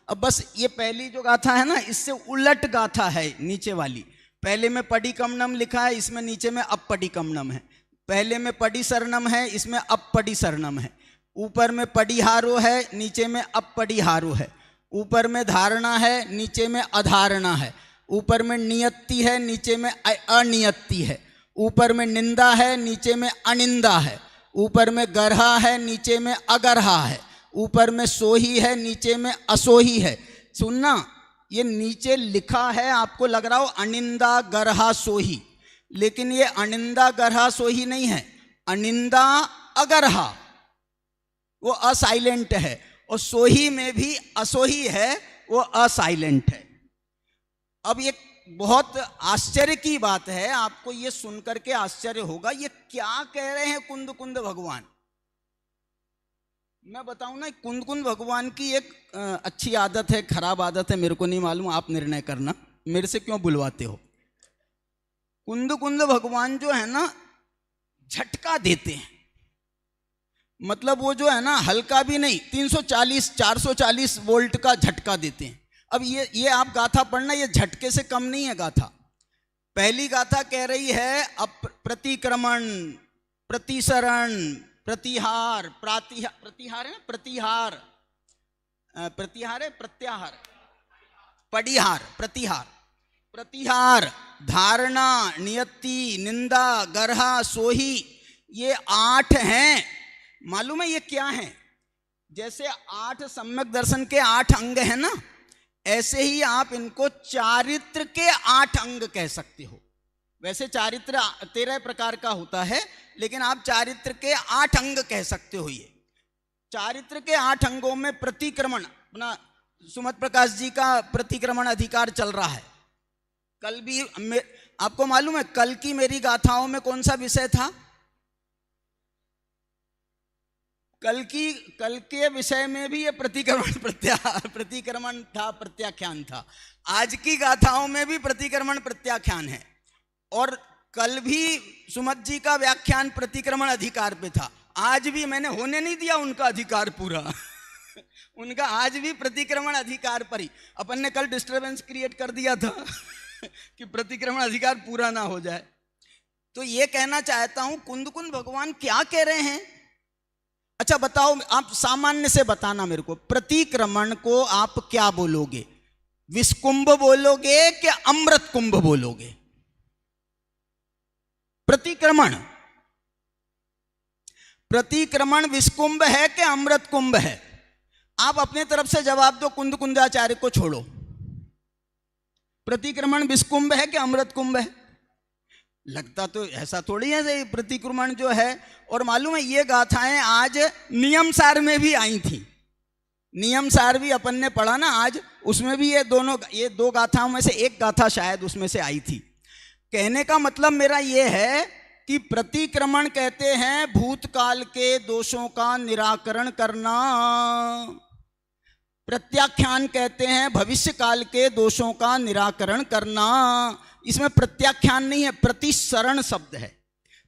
अब बस ये पहली जो गाथा है ना, इससे उलट गाथा है नीचे वाली। पहले में पडिकमणम लिखा है, इसमें नीचे में अपडिकमणम है। पहले में पडिशरणम है, इसमें अपडिशरणम है। ऊपर में पडिहारो है, नीचे में अपडिहारो है। ऊपर में धारणा है, नीचे में अधारणा है। ऊपर में नियति है, नीचे में अनियति है। ऊपर में निंदा है, नीचे में अनिंदा है। ऊपर में गरहा है, नीचे में अगरहा है। ऊपर में सोही है, नीचे में असोही है। सुनना, ये नीचे लिखा है, आपको लग रहा हो अनिंदा गरहा सोही, लेकिन ये अनिंदा गरहा सोही नहीं है, अनिंदा अगरहा, वो असाइलेंट है। और सोही में भी असोही है, वो असाइलेंट है। अब ये बहुत आश्चर्य की बात है, आपको ये सुनकर के आश्चर्य होगा, ये क्या कह रहे हैं कुंद कुंद भगवान। मैं बताऊं ना, कुंद कुंद भगवान की एक अच्छी आदत है, खराब आदत है, मेरे को नहीं मालूम, आप निर्णय करना, मेरे से क्यों बुलवाते हो। कुंद कुंद भगवान जो है ना, झटका देते हैं। मतलब वो जो है ना, हल्का भी नहीं, 340 440 वोल्ट का झटका देते हैं। अब ये आप गाथा पढ़ना, ये झटके से कम नहीं है गाथा। पहली गाथा कह रही है प्रतिक्रमण, प्रतिसरण, प्रतिहार, प्रतिहार है, प्रतिहार, प्रतिहार है, प्रत्याहार, पडिहार, प्रतिहार, प्रतिहार, धारणा, नियति, निंदा, गरहा, सोही, ये 8 हैं। मालूम है ये क्या हैं? जैसे 8 सम्यक दर्शन के 8 अंग हैं ना, ऐसे ही आप इनको चारित्र के 8 अंग कह सकते हो। वैसे चारित्र 13 प्रकार का होता है, लेकिन आप चारित्र के 8 अंग कह सकते हो। ये चारित्र के 8 अंगों में प्रतिक्रमण, अपना सुमत प्रकाश जी का प्रतिक्रमण अधिकार चल रहा है। कल भी आपको मालूम है, कल की मेरी गाथाओं में कौन सा विषय था? कल के विषय में भी ये प्रतिक्रमण था, प्रत्याख्यान था। आज की गाथाओं में भी प्रतिक्रमण प्रत्याख्यान है। और कल भी सुमत जी का व्याख्यान प्रतिक्रमण अधिकार पे था। आज भी मैंने होने नहीं दिया उनका अधिकार पूरा। उनका आज भी प्रतिक्रमण अधिकार पर ही। अपन ने कल डिस्टरबेंस क्रिएट कर दिया था कि प्रतिक्रमण अधिकार पूरा ना हो जाए। तो ये कहना चाहता हूं कुंद कुंद भगवान क्या कह रहे हैं। अच्छा बताओ, आप सामान्य से बताना मेरे को, प्रतिक्रमण को आप क्या बोलोगे? विस्कुंभ बोलोगे कि अमृत कुंभ बोलोगे? प्रतिक्रमण, प्रतिक्रमण विस्कुंभ है कि अमृत कुंभ है? आप अपने तरफ से जवाब दो, कुंद कुंदाचार्य को छोड़ो। प्रतिक्रमण विस्कुंभ है कि अमृत कुंभ है? लगता तो ऐसा थोड़ी है। प्रतिक्रमण जो है, और मालूम है ये गाथाएं आज नियम सार में भी आई थी। नियम सार भी अपन ने पढ़ा ना आज, उसमें भी ये दो गाथाओं में से एक गाथा शायद उसमें से आई थी। कहने का मतलब मेरा ये है कि प्रतिक्रमण कहते हैं भूतकाल के दोषों का निराकरण करना, प्रत्याख्यान कहते हैं भविष्य काल के दोषों का निराकरण करना। इसमें प्रत्याख्यान नहीं है, प्रतिसरण शब्द है।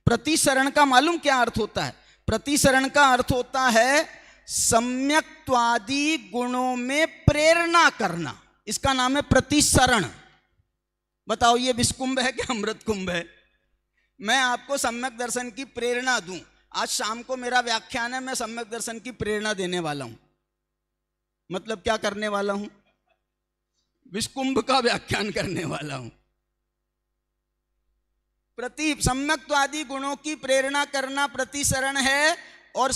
प्रतिसरण का मालूम क्या अर्थ होता है? प्रतिसरण का अर्थ होता है सम्यक्त्वादि गुणों में प्रेरणा करना, इसका नाम है प्रतिसरण। बताओ ये विस्कुंभ है कि अमृत कुंभ है? मैं आपको सम्यक दर्शन की प्रेरणा दूं। आज शाम को मेरा व्याख्यान है, मैं सम्यक दर्शन की प्रेरणा देने वाला हूं। मतलब क्या करने वाला हूं? विस्कुंभ का व्याख्यान करने वाला हूं। सम्यक्त्वादि गुणों की प्रेरणा करना प्रतिसरण है, और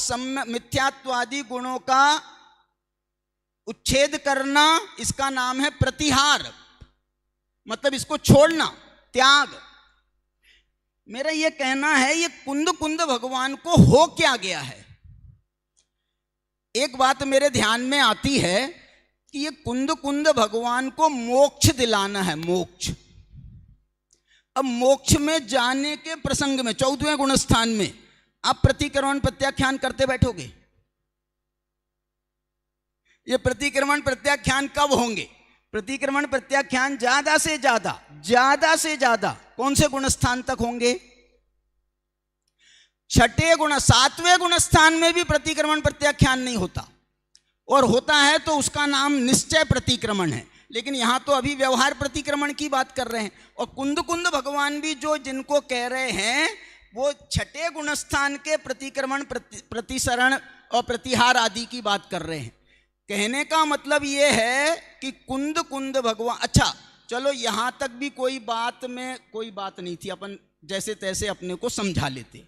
मिथ्यात्वादि गुणों का उच्छेद करना, इसका नाम है प्रतिहार। मतलब इसको छोड़ना, त्याग। मेरा ये कहना है ये कुंद कुंद भगवान को हो क्या गया है। एक बात मेरे ध्यान में आती है कि ये कुंद कुंद भगवान को मोक्ष दिलाना है, मोक्ष। अब मोक्ष में जाने के प्रसंग में 14वें गुणस्थान में आप प्रतिक्रमण प्रत्याख्यान करते बैठोगे? ये प्रतिक्रमण प्रत्याख्यान कब होंगे? प्रतिक्रमण प्रत्याख्यान ज्यादा से ज्यादा कौन से गुणस्थान तक होंगे? छठे गुण, 7वें गुणस्थान में भी प्रतिक्रमण प्रत्याख्यान नहीं होता, और होता है तो उसका नाम निश्चय प्रतिक्रमण है। लेकिन यहां तो अभी व्यवहार प्रतिक्रमण की बात कर रहे हैं। और कुंद कुंद भगवान भी जो जिनको कह रहे हैं वो छठे गुणस्थान के प्रतिक्रमण, प्रतिसरण और प्रतिहार आदि की बात कर रहे हैं। कहने का मतलब ये है कि कुंद कुंद भगवान, अच्छा चलो यहां तक भी कोई बात नहीं थी, अपन जैसे तैसे अपने को समझा लेते।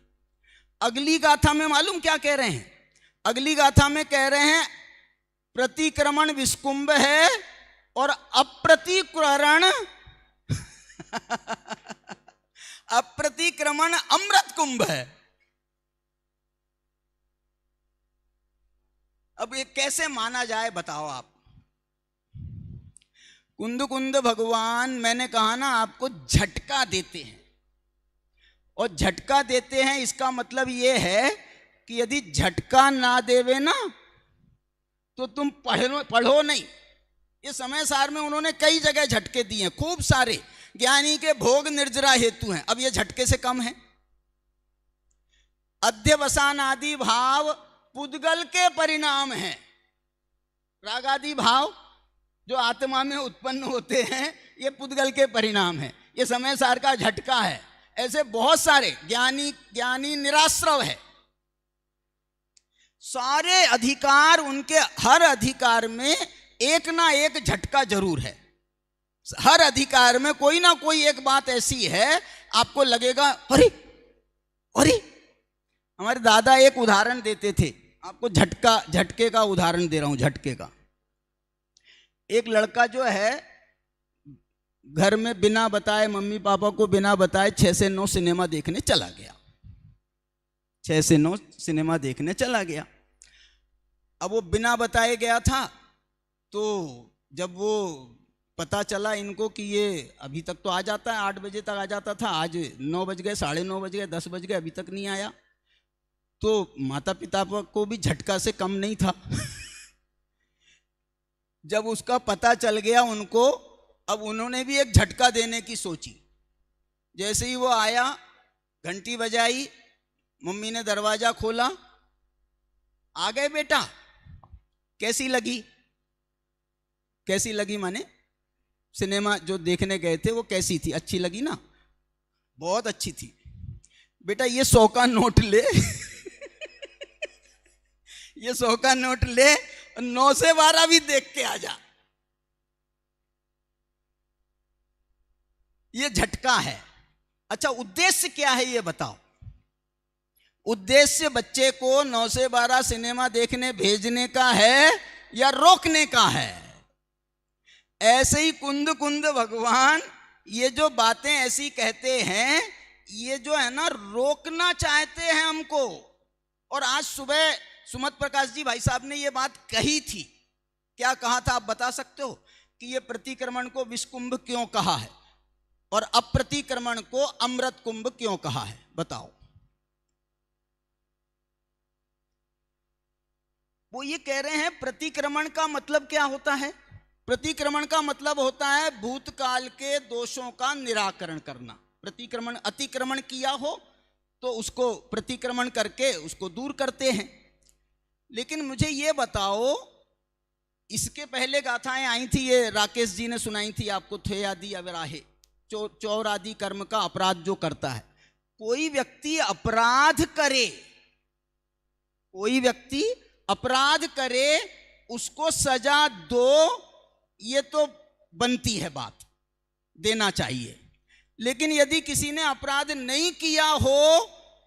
अगली गाथा में मालूम क्या कह रहे हैं? अगली गाथा में कह रहे हैं प्रतिक्रमण विस्कुंभ है और अप्रतिक्रमण अप्रतिक्रमण अमृत कुंभ है। अब ये कैसे माना जाए बताओ आप? कुंद कुंद भगवान, मैंने कहा ना आपको झटका देते हैं, और झटका देते हैं इसका मतलब ये है कि यदि झटका ना देवे ना तो तुम पढ़ो नहीं। ये समय सार में उन्होंने कई जगह झटके दिए हैं, खूब सारे। ज्ञानी के भोग निर्जरा हेतु हैं, अब ये झटके से कम है। अध्यवसान आदि भाव पुद्गल के परिणाम हैं। रागादि भाव जो आत्मा में उत्पन्न होते हैं ये पुद्गल के परिणाम है। ये समय सार का झटका है। ऐसे बहुत सारे ज्ञानी निराश्रव है। सारे अधिकार, उनके हर अधिकार में एक ना एक झटका जरूर है। हर अधिकार में कोई ना कोई एक बात ऐसी है आपको लगेगा अरे अरे। हमारे दादा एक उदाहरण देते थे, आपको झटके का उदाहरण दे रहा हूं। झटके का, एक लड़का जो है घर में बिना बताए, मम्मी पापा को बिना बताए 6 से 9 सिनेमा देखने चला गया। 6 से 9 सिनेमा देखने चला गया। अब वो बिना बताए गया था, तो जब वो पता चला इनको कि ये अभी तक तो आ जाता है, 8 बजे तक आ जाता था, आज 9 बज गए, 9:30 बज गए, 10 बज गए, अभी तक नहीं आया। तो माता पिता को भी झटका से कम नहीं था। जब उसका पता चल गया उनको, अब उन्होंने भी एक झटका देने की सोची। जैसे ही वो आया, घंटी बजाई, मम्मी ने दरवाजा खोला, आ गए बेटा, कैसी लगी? कैसी लगी माने सिनेमा जो देखने गए थे वो कैसी थी? अच्छी लगी ना? बहुत अच्छी थी। बेटा ये 100 का नोट ले ये 100 का नोट ले, 9 से 12 भी देख के आ जा। ये झटका है। अच्छा, उद्देश्य क्या है ये बताओ? उद्देश्य बच्चे को 9 से 12 सिनेमा देखने भेजने का है या रोकने का है? ऐसे ही कुंद कुंद भगवान ये जो बातें ऐसी कहते हैं, ये जो है ना रोकना चाहते हैं हमको। और आज सुबह सुमत प्रकाश जी भाई साहब ने ये बात कही थी। क्या कहा था आप बता सकते हो? कि ये प्रतिक्रमण को विषकुंभ क्यों कहा है और अप्रतिक्रमण को अमृत कुंभ क्यों कहा है? बताओ। वो ये कह रहे हैं प्रतिक्रमण का मतलब क्या होता है? प्रतिक्रमण का मतलब होता है भूतकाल के दोषों का निराकरण करना। प्रतिक्रमण, अतिक्रमण किया हो तो उसको प्रतिक्रमण करके उसको दूर करते हैं। लेकिन मुझे ये बताओ, इसके पहले गाथाएं आई थी, ये राकेश जी ने सुनाई थी आपको, थे आदि अवराहे, चौर आदि कर्म का अपराध जो करता है। कोई व्यक्ति अपराध करे, कोई व्यक्ति अपराध करे, उसको सजा दो, ये तो बनती है बात, देना चाहिए। लेकिन यदि किसी ने अपराध नहीं किया हो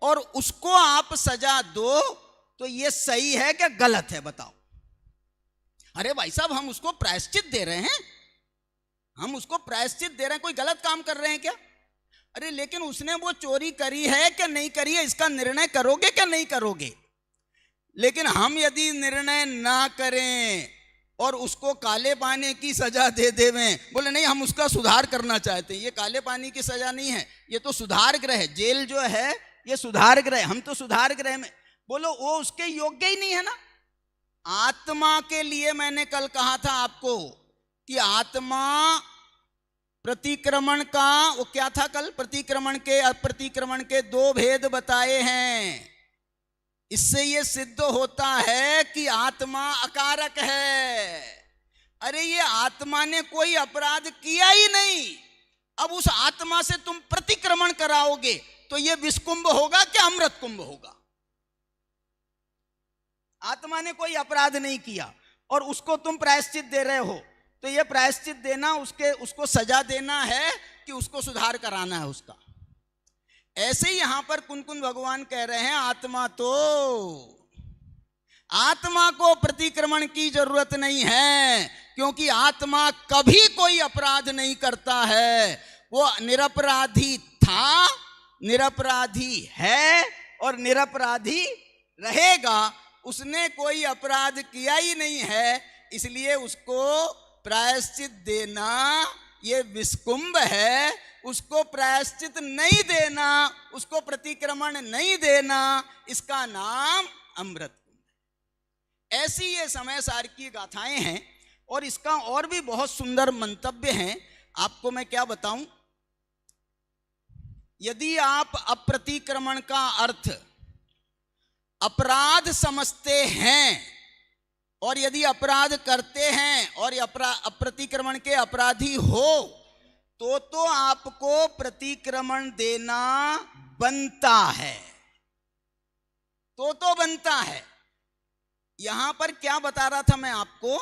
और उसको आप सजा दो, तो ये सही है क्या गलत है? बताओ। अरे भाई साहब, हम उसको प्रायश्चित दे रहे हैं, हम उसको प्रायश्चित दे रहे हैं, कोई गलत काम कर रहे हैं क्या? अरे लेकिन उसने वो चोरी करी है क्या नहीं करी है, इसका निर्णय करोगे क्या नहीं करोगे? लेकिन हम यदि निर्णय ना करें और उसको काले पानी की सजा दे देवें, बोले नहीं हम उसका सुधार करना चाहते हैं, ये काले पानी की सजा नहीं है, ये तो सुधार गृह है, जेल जो है ये सुधार गृह, हम तो सुधार गृह में, बोलो वो उसके योग्य ही नहीं है ना। आत्मा के लिए मैंने कल कहा था आपको कि आत्मा प्रतिक्रमण का, वो क्या था कल, प्रतिक्रमण के अप्रतिक्रमण के 2 भेद बताए हैं। इससे ये सिद्ध होता है कि आत्मा अकारक है। अरे ये आत्मा ने कोई अपराध किया ही नहीं, अब उस आत्मा से तुम प्रतिक्रमण कराओगे तो ये विषकुंभ होगा क्या अमृत कुंभ होगा? आत्मा ने कोई अपराध नहीं किया और उसको तुम प्रायश्चित दे रहे हो, तो ये प्रायश्चित देना उसको सजा देना है कि उसको सुधार कराना है उसका। ऐसे ही यहां पर कुंद भगवान कह रहे हैं आत्मा को प्रतिक्रमण की जरूरत नहीं है, क्योंकि आत्मा कभी कोई अपराध नहीं करता है। वो निरपराधी था, निरपराधी है और निरपराधी रहेगा। उसने कोई अपराध किया ही नहीं है, इसलिए उसको प्रायश्चित देना ये विषकुंभ है। उसको प्रायश्चित नहीं देना, उसको प्रतिक्रमण नहीं देना, इसका नाम अमृत कुंभ है। ऐसी ये समय सार की गाथाएं हैं और इसका और भी बहुत सुंदर मंतव्य हैं। आपको मैं क्या बताऊं, यदि आप अप्रतिक्रमण का अर्थ अपराध समझते हैं और यदि अपराध करते हैं और अप्रतिक्रमण के अपराधी हो तो आपको प्रतिक्रमण देना बनता है, तो बनता है। यहां पर क्या बता रहा था मैं आपको,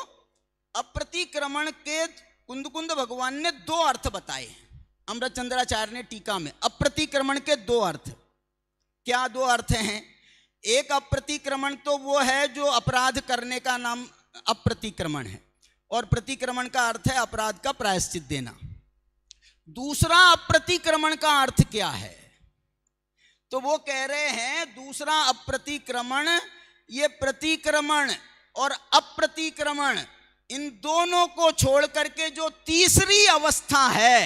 अप्रतिक्रमण के कुंद भगवान ने 2 अर्थ बताए हैं। अमृतचंद्राचार्य ने टीका में अप्रतिक्रमण के 2 अर्थ, क्या 2 अर्थ हैं? एक अप्रतिक्रमण तो वो है जो अपराध करने का नाम अप्रतिक्रमण है, और प्रतिक्रमण का अर्थ है अपराध का प्रायश्चित देना। दूसरा अप्रतिक्रमण का अर्थ क्या है? तो वो कह रहे हैं दूसरा अप्रतिक्रमण, ये प्रतिक्रमण और अप्रतिक्रमण इन दोनों को छोड़ करके जो तीसरी अवस्था है,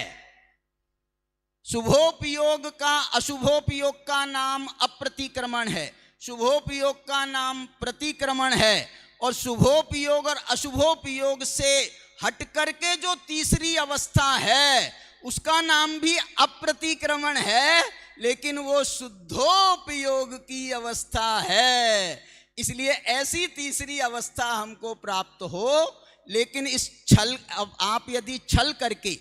शुभोपयोग का अशुभोपयोग का नाम अप्रतिक्रमण है, शुभोपयोग का नाम प्रतिक्रमण है, और शुभोपयोग और अशुभोपयोग से हट करके जो तीसरी अवस्था है उसका नाम भी अप्रतिक्रमण है, लेकिन वो शुद्धोपयोग की अवस्था है। इसलिए ऐसी तीसरी अवस्था हमको प्राप्त हो। लेकिन इस छल, अब आप यदि छल करके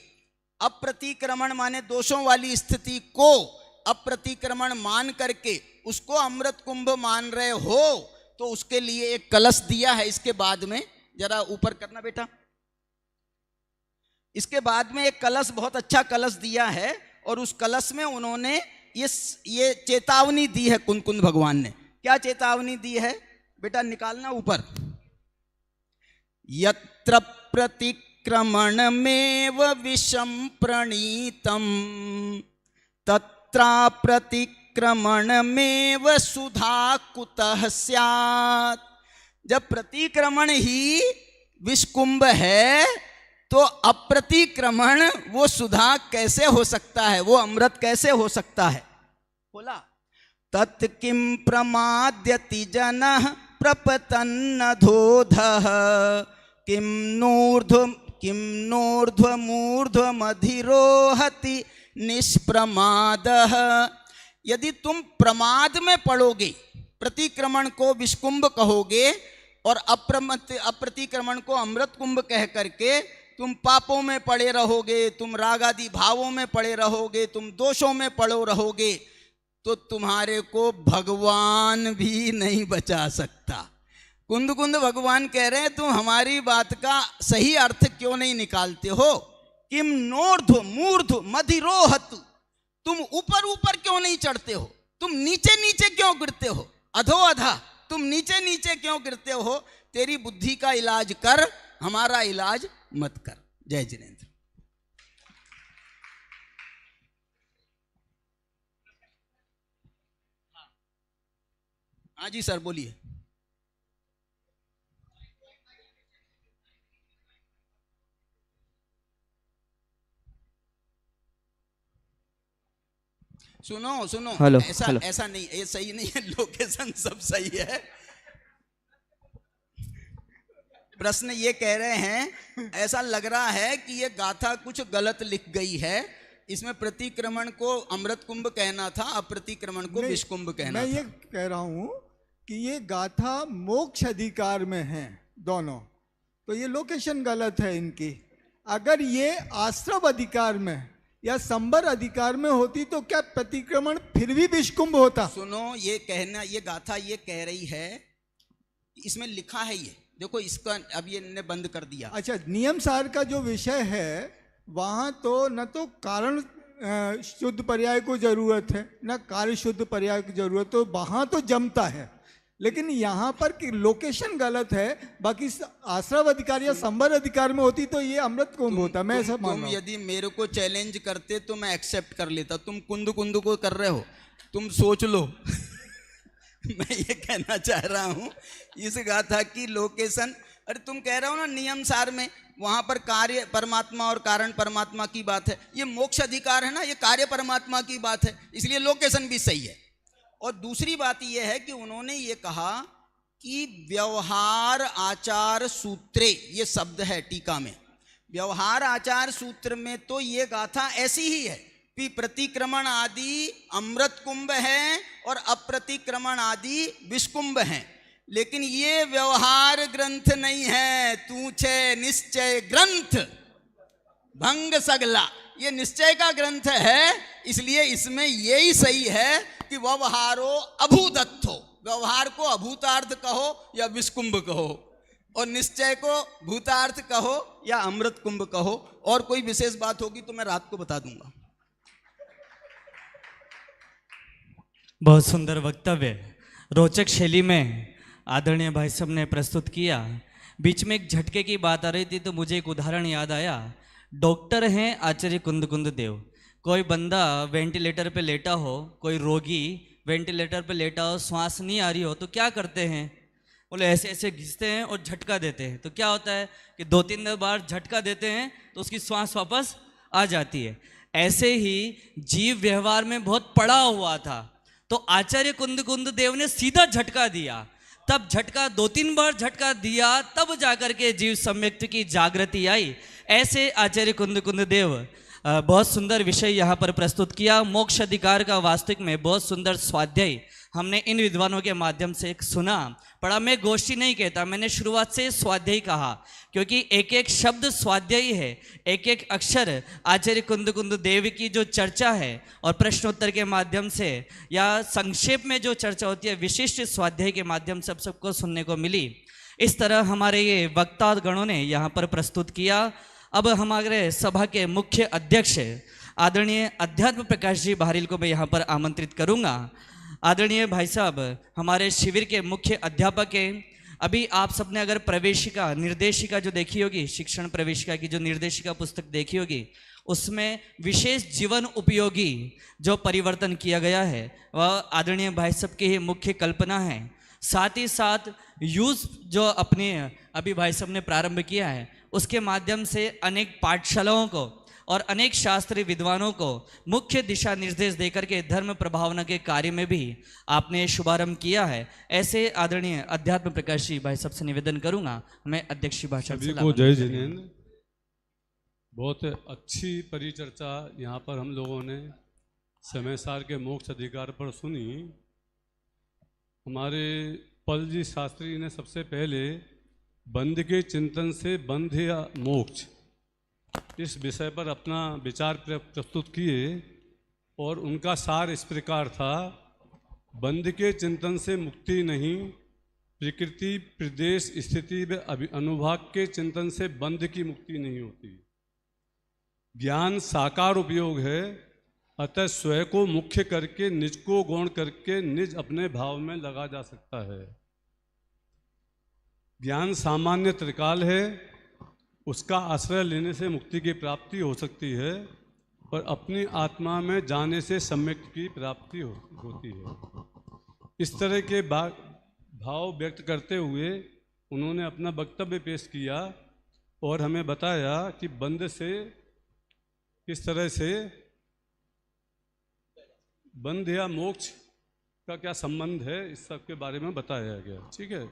अप्रतिक्रमण माने दोषों वाली स्थिति को अप्रतिक्रमण मान करके उसको अमृत कुंभ मान रहे हो, तो उसके लिए एक कलश दिया है। इसके बाद में जरा ऊपर करना बेटा, इसके बाद में एक कलश, बहुत अच्छा कलश दिया है, और उस कलश में उन्होंने ये चेतावनी दी है। कुंद भगवान ने क्या चेतावनी दी है बेटा, निकालना ऊपर। यत्र प्रतिक्रमणमेव विषम प्रणीतम तत्रा प्रतिक्रमणमेव सुधा कुतः स्यात्। जब प्रतिक्रमण ही विषकुंभ है तो अप्रतिक्रमण वो सुधा कैसे हो सकता है, वो अमृत कैसे हो सकता है? बोला तत्किं प्रमाद्यति जनः प्रपतन्नधोधः किं नूर्ध्वमूर्ध्वमधिरोहति निष्प्रमादः। यदि तुम प्रमाद में पड़ोगे, प्रतिक्रमण को विषकुंभ कहोगे और अप्रतिक्रमण को अमृत कुंभ कह करके तुम पापों में पड़े रहोगे, तुम राग आदि भावों में पड़े रहोगे, तुम दोषों में पड़ो रहोगे, तो तुम्हारे को भगवान भी नहीं बचा सकता। कुंद भगवान कह रहे हैं तुम हमारी बात का सही अर्थ क्यों नहीं निकालते हो? किम नोर्ध्व मूर्ध्व मधिरोहत, तुम ऊपर ऊपर क्यों नहीं चढ़ते हो? तुम नीचे नीचे क्यों गिरते हो? अधो अधा तुम नीचे नीचे क्यों गिरते हो? तेरी बुद्धि का इलाज कर, हमारा इलाज मत कर। जय जिनेन्द्र। हाँ जी सर बोलिए। सुनो सुनो, हेलो, ऐसा हेलो। ऐसा नहीं, ये सही नहीं है, लोकेशन सब सही है। प्रश्न ये कह रहे हैं, ऐसा लग रहा है कि ये गाथा कुछ गलत लिख गई है, इसमें प्रतिक्रमण को अमृत कुंभ कहना था, अप्रतिक्रमण को विष कुंभ कहना मैं था। ये कह रहा हूं कि ये गाथा मोक्ष अधिकार में है दोनों, तो ये लोकेशन गलत है इनकी। अगर ये आश्रव अधिकार में या संबर अधिकार में होती तो क्या प्रतिक्रमण फिर भी विषकुंभ होता? सुनो, ये कहना, ये गाथा ये कह रही है, इसमें लिखा है, ये देखो, इसका अब ये ने बंद कर दिया। अच्छा, नियम सार का जो विषय है वहां तो न तो कारण शुद्ध पर्याय को जरूरत है, न कार्य शुद्ध पर्याय की जरूरत, तो वहां तो जमता है। लेकिन यहाँ पर कि लोकेशन गलत है। बाकी आश्रव अधिकार या संबर अधिकार में होती तो ये अमृत कुंभ होता। मैं ऐसा मान रहा हूं। यदि मेरे को चैलेंज करते तो मैं एक्सेप्ट कर लेता। तुम कुंद को कर रहे हो, तुम सोच लो। मैं ये कहना चाह रहा हूं, इस गाथा की लोकेशन, अरे तुम कह रहे हो ना नियम सार में, वहां पर कार्य परमात्मा और कारण परमात्मा की बात है, ये मोक्ष अधिकार है ना, ये कार्य परमात्मा की बात है, इसलिए लोकेशन भी सही है। और दूसरी बात यह है कि उन्होंने ये कहा कि व्यवहार आचार सूत्रे, ये शब्द है टीका में, व्यवहार आचार सूत्र में तो ये गाथा ऐसी ही है कि प्रतिक्रमण आदि अमृत कुंभ है और अप्रतिक्रमण आदि विषकुंभ हैं। लेकिन ये व्यवहार ग्रंथ नहीं है, तूछे निश्चय ग्रंथ भंग सगला, ये निश्चय का ग्रंथ है। इसलिए इसमें यही सही है कि व्यवहारो अभूदत्तो, व्यवहार को अभूतार्थ कहो या विषकुंभ कहो, और निश्चय को भूतार्थ कहो या अमृत कुंभ कहो। और कोई विशेष बात होगी तो मैं रात को बता दूंगा। बहुत सुंदर वक्तव्य, रोचक शैली में आदरणीय भाई साहब ने प्रस्तुत किया। बीच में एक झटके की बात आ रही थी तो मुझे एक उदाहरण याद आया। डॉक्टर हैं आचार्य कुंद देव। कोई बंदा वेंटिलेटर पे लेटा हो, कोई रोगी वेंटिलेटर पे लेटा हो, श्वास नहीं आ रही हो, तो क्या करते हैं? बोले ऐसे ऐसे घिसते हैं और झटका देते हैं। तो क्या होता है कि 2-3 बार झटका देते हैं तो उसकी श्वास वापस आ जाती है। ऐसे ही जीव व्यवहार में बहुत पड़ा हुआ था, तो आचार्य कुंद देव ने सीधा झटका दिया। तब झटका 2-3 बार झटका दिया, तब जाकर के जीव सम्यक्त की जागृति आई। ऐसे आचार्य कुंद कुंद देव बहुत सुंदर विषय यहाँ पर प्रस्तुत किया। मोक्ष अधिकार का वास्तविक में बहुत सुंदर स्वाध्याय हमने इन विद्वानों के माध्यम से सुना पढ़ा। मैं गोष्ठी नहीं कहता, मैंने शुरुआत से स्वाध्याय कहा क्योंकि एक एक शब्द स्वाध्यायी है, एक एक अक्षर आचार्य कुंद कुंद देव की जो चर्चा है और प्रश्नोत्तर के माध्यम से या संक्षेप में जो चर्चा होती है विशिष्ट स्वाध्याय के माध्यम से सबको सुनने को मिली। इस तरह हमारे ये वक्ता गणों ने यहाँ पर प्रस्तुत किया। अब हमारे सभा के मुख्य अध्यक्ष आदरणीय अध्यात्म प्रकाश जी बहारिल को मैं यहाँ पर आमंत्रित करूँगा। आदरणीय भाई साहब हमारे शिविर के मुख्य अध्यापक हैं। अभी आप सबने अगर प्रवेशिका निर्देशिका जो देखी होगी, शिक्षण प्रवेशिका की जो निर्देशिका पुस्तक देखी होगी, उसमें विशेष जीवन उपयोगी जो परिवर्तन किया गया है वह आदरणीय भाई साहब की ही मुख्य कल्पना है। साथ ही साथ यूज जो अपने अभी भाई साहब ने प्रारंभ किया है उसके माध्यम से अनेक पाठशालाओं को और अनेक शास्त्रीय विद्वानों को मुख्य दिशा निर्देश देकर के धर्म प्रभावना के कार्य में भी आपने शुभारंभ किया है। ऐसे आदरणीय अध्यात्म प्रकाश जी भाई सबसे निवेदन करूंगा मैं अध्यक्ष भाषण सभी को जय जिनेन्द्र। बहुत अच्छी परिचर्चा यहाँ पर हम लोगों ने समयसार के मोक्ष अधिकार पर सुनी। हमारे पल जी शास्त्री ने सबसे पहले बंध के चिंतन से बंध या मोक्ष इस विषय पर अपना विचार प्रस्तुत किए और उनका सार इस प्रकार था, बंध के चिंतन से मुक्ति नहीं, प्रकृति प्रदेश स्थिति व अनुभाग के चिंतन से बंध की मुक्ति नहीं होती। ज्ञान साकार उपयोग है, अतः स्वयं को मुख्य करके निज को गौण करके निज अपने भाव में लगा जा सकता है। ज्ञान सामान्य त्रिकाल है, उसका आश्रय लेने से मुक्ति की प्राप्ति हो सकती है और अपनी आत्मा में जाने से सम्यक की प्राप्ति होती है। इस तरह के भाव व्यक्त करते हुए उन्होंने अपना वक्तव्य पेश किया और हमें बताया कि बंध से किस तरह से बंध या मोक्ष का क्या संबंध है, इस सब के बारे में बताया गया। ठीक है,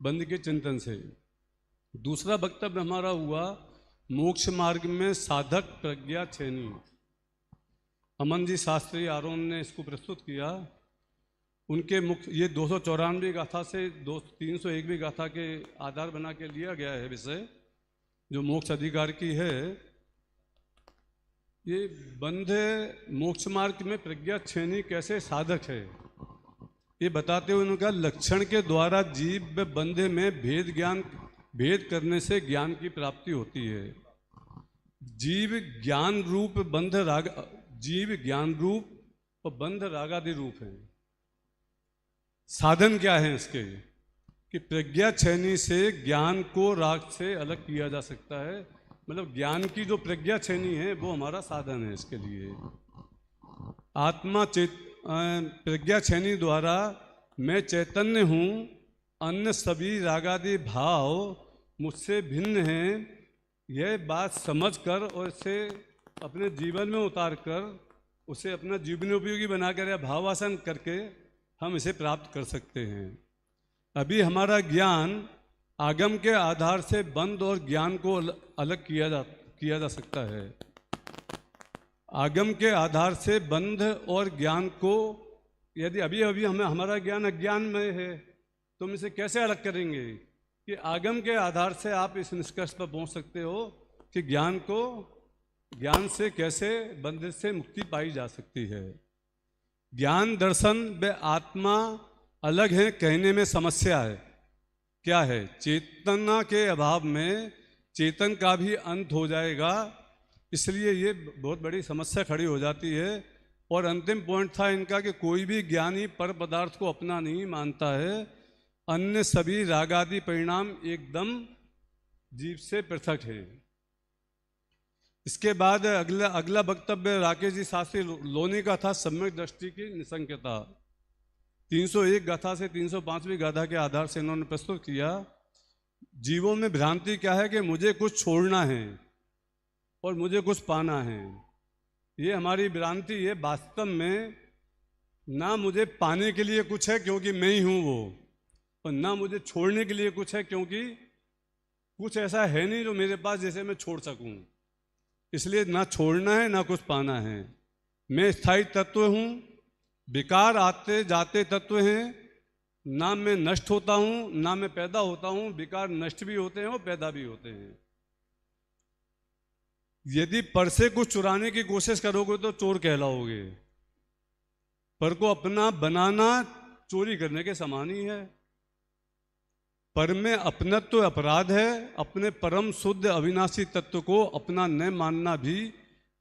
बंध के चिंतन से। दूसरा वक्तव्य हमारा हुआ मोक्ष मार्ग में साधक प्रज्ञा छेनी। अमन जी शास्त्री आरोन ने इसको प्रस्तुत किया। उनके मुख्य ये 294 गाथा से 301वीं गाथा के आधार बना के लिया गया है विषय जो मोक्ष अधिकार की है। ये बंध मोक्ष मार्ग में प्रज्ञा छेनी कैसे साधक है ये बताते हुए उनका लक्षण के द्वारा जीव व बंध में भेद करने से ज्ञान की प्राप्ति होती है। जीव ज्ञान रूप जीव ज्ञान रूप और बंध रागादि रूप है। साधन क्या है इसके कि प्रज्ञा छेनी से ज्ञान को राग से अलग किया जा सकता है। मतलब ज्ञान की जो प्रज्ञा छेनी है वो हमारा साधन है इसके लिए। आत्मा प्रज्ञा छेनी द्वारा मैं चैतन्य हूँ, अन्य सभी रागादि भाव मुझसे भिन्न हैं, यह बात समझकर और इसे अपने जीवन में उतार कर उसे अपना जीवनोपयोगी बनाकर या भावासन करके हम इसे प्राप्त कर सकते हैं। अभी हमारा ज्ञान आगम के आधार से बंध और ज्ञान को अलग किया जा सकता है। आगम के आधार से बंध और ज्ञान को यदि अभी हमारा ज्ञान अज्ञान में है तो हम इसे कैसे अलग करेंगे कि आगम के आधार से आप इस निष्कर्ष पर पहुंच सकते हो कि ज्ञान से कैसे बंध से मुक्ति पाई जा सकती है। ज्ञान दर्शन व आत्मा अलग है कहने में समस्या है। क्या है? चेतना के अभाव में चेतन का भी अंत हो जाएगा, इसलिए ये बहुत बड़ी समस्या खड़ी हो जाती है। और अंतिम पॉइंट था इनका कि कोई भी ज्ञानी पर पदार्थ को अपना नहीं मानता है, अन्य सभी रागादि परिणाम एकदम जीव से पृथक है। इसके बाद अगला वक्तव्य राकेश जी शास्त्री लोनी का था सम्यक दृष्टि की निसंक्यता। 301 गाथा से 305वीं गाथा के आधार से इन्होंने प्रस्तुत किया। जीवों में भ्रांति क्या है कि मुझे कुछ छोड़ना है और मुझे कुछ पाना है। ये हमारी भ्रांति है। वास्तव में ना मुझे पाने के लिए कुछ है क्योंकि मैं ही हूँ वो, और ना मुझे छोड़ने के लिए कुछ है क्योंकि कुछ ऐसा है नहीं जो मेरे पास जैसे मैं छोड़ सकूं, इसलिए ना छोड़ना है ना कुछ पाना है। मैं स्थायी तत्व हूं, विकार आते जाते तत्व हैं, ना मैं नष्ट होता हूं ना मैं पैदा होता हूं। विकार नष्ट भी होते हैं और पैदा भी होते हैं। यदि पर से कुछ चुराने की कोशिश करोगे तो चोर कहलाओगे। पर को अपना बनाना चोरी करने के समान ही है। पर में अपनत्व अपराध है, अपने परम शुद्ध अविनाशी तत्व को अपना न मानना भी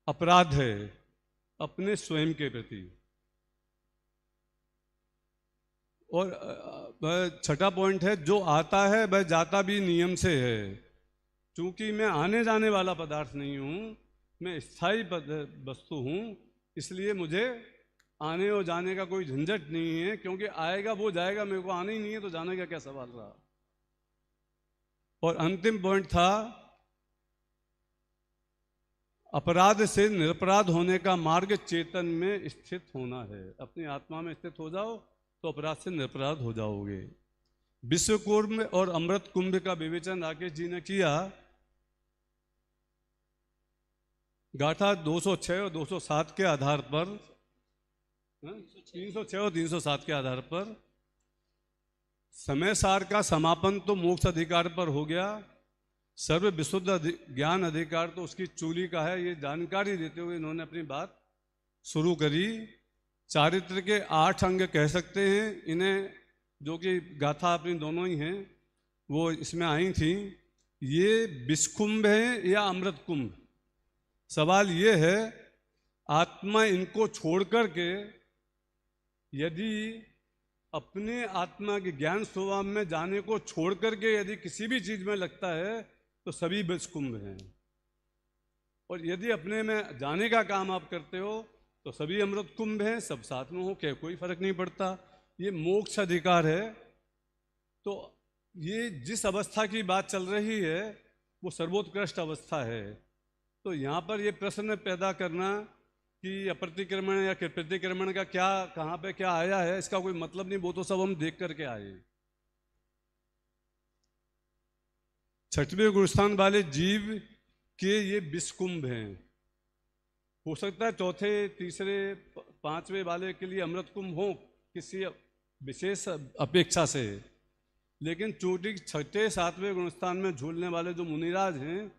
अपराध है अपने स्वयं के प्रति। और छठा पॉइंट है, जो आता है वह जाता भी नियम से है। क्योंकि मैं आने जाने वाला पदार्थ नहीं हूँ, मैं स्थायी वस्तु हूँ, इसलिए मुझे आने और जाने का कोई झंझट नहीं है। क्योंकि आएगा वो जाएगा, मेरे को आना ही नहीं है तो जाने का क्या सवाल रहा। और अंतिम पॉइंट था, अपराध से निरपराध होने का मार्ग चेतन में स्थित होना है। अपनी आत्मा में स्थित हो जाओ तो अपराध से निरपराध हो जाओगे। विश्व कुंभ और अमृत कुंभ का विवेचन राकेश जी ने किया। गाथा 206 और 207 के आधार पर, 306 और 307 के आधार पर समय सार का समापन तो मोक्ष अधिकार पर हो गया। सर्व विशुद्ध ज्ञान अधिकार तो उसकी चूली का है। ये जानकारी देते हुए इन्होंने अपनी बात शुरू करी। चारित्र के 8 अंग कह सकते हैं इन्हें, जो कि गाथा अपनी दोनों ही हैं वो इसमें आई थी। ये विषकुंभ है या अमृत कुंभ, सवाल ये है आत्मा इनको छोड़ करके यदि अपने आत्मा के ज्ञान स्वभाव में जाने को छोड़ करके यदि किसी भी चीज में लगता है तो सभी विषकुंभ हैं। और यदि अपने में जाने का काम आप करते हो तो सभी अमृत कुंभ हैं। सब साथ में हो क्या कोई फर्क नहीं पड़ता। ये मोक्ष अधिकार है। तो ये जिस अवस्था की बात चल रही है वो सर्वोत्कृष्ट अवस्था है। तो यहाँ पर ये प्रश्न पैदा करना कि अप्रतिक्रमण या प्रतिक्रमण का क्या, कहाँ पे क्या आया है, इसका कोई मतलब नहीं। वो तो सब हम देख करके आए। छठवें गुरुस्थान वाले जीव के ये विषकुंभ हैं। हो सकता है चौथे, तीसरे, पांचवें वाले के लिए अमृत कुंभ हो किसी विशेष अपेक्षा से, लेकिन चोटी छठे सातवें गुणस्थान में झूलने वाले जो मुनिराज हैं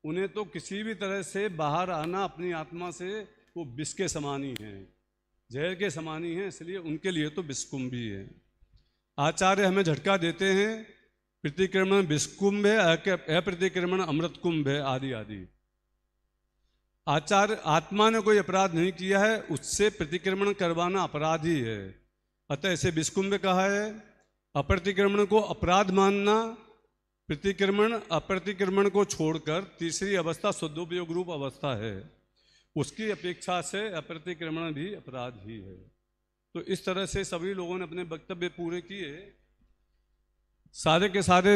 उन्हें तो किसी भी तरह से बाहर आना अपनी आत्मा से वो विष के समान ही हैं, जहर के समान ही हैं। इसलिए उनके लिए तो विषकुंभ भी है। आचार्य हमें झटका देते हैं, प्रतिक्रमण विषकुंभ है, अप्रतिक्रमण अमृत कुंभ है, आदि आदि। आचार्य आत्मा ने कोई अपराध नहीं किया है, उससे प्रतिक्रमण करवाना अपराध ही है। अतः इसे विषकुंभ कहा है। अप्रतिक्रमण को अपराध मानना, प्रतिक्रमण अप्रतिक्रमण को छोड़कर तीसरी अवस्था शुद्धोपयोग रूप अवस्था है, उसकी अपेक्षा से अप्रतिक्रमण भी अपराध ही है। तो इस तरह से सभी लोगों ने अपने वक्तव्य पूरे किए। सारे के सारे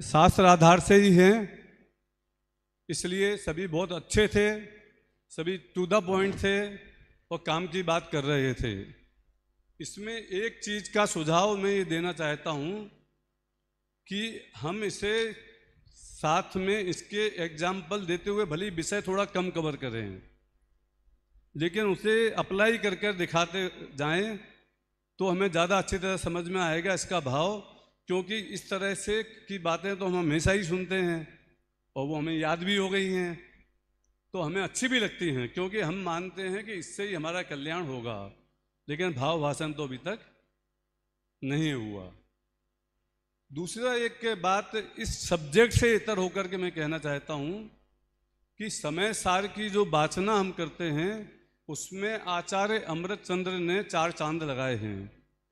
शास्त्र आधार से ही हैं, इसलिए सभी बहुत अच्छे थे, सभी टू द पॉइंट थे और काम की बात कर रहे थे। इसमें एक चीज का सुझाव मैं ये देना चाहता हूँ कि हम इसे साथ में इसके एग्जाम्पल देते हुए भले विषय थोड़ा कम कवर करें, लेकिन उसे अप्लाई कर कर दिखाते जाएं तो हमें ज़्यादा अच्छी तरह समझ में आएगा इसका भाव। क्योंकि इस तरह से की बातें तो हम हमेशा ही सुनते हैं और वो हमें याद भी हो गई हैं, तो हमें अच्छी भी लगती हैं, क्योंकि हम मानते हैं कि इससे ही हमारा कल्याण होगा। लेकिन भाव भाषण तो अभी तक नहीं हुआ। दूसरा एक बात इस सब्जेक्ट से इतर होकर के मैं कहना चाहता हूँ कि समय सार की जो वाचना हम करते हैं उसमें आचार्य अमृत चंद्र ने 4 चांद लगाए हैं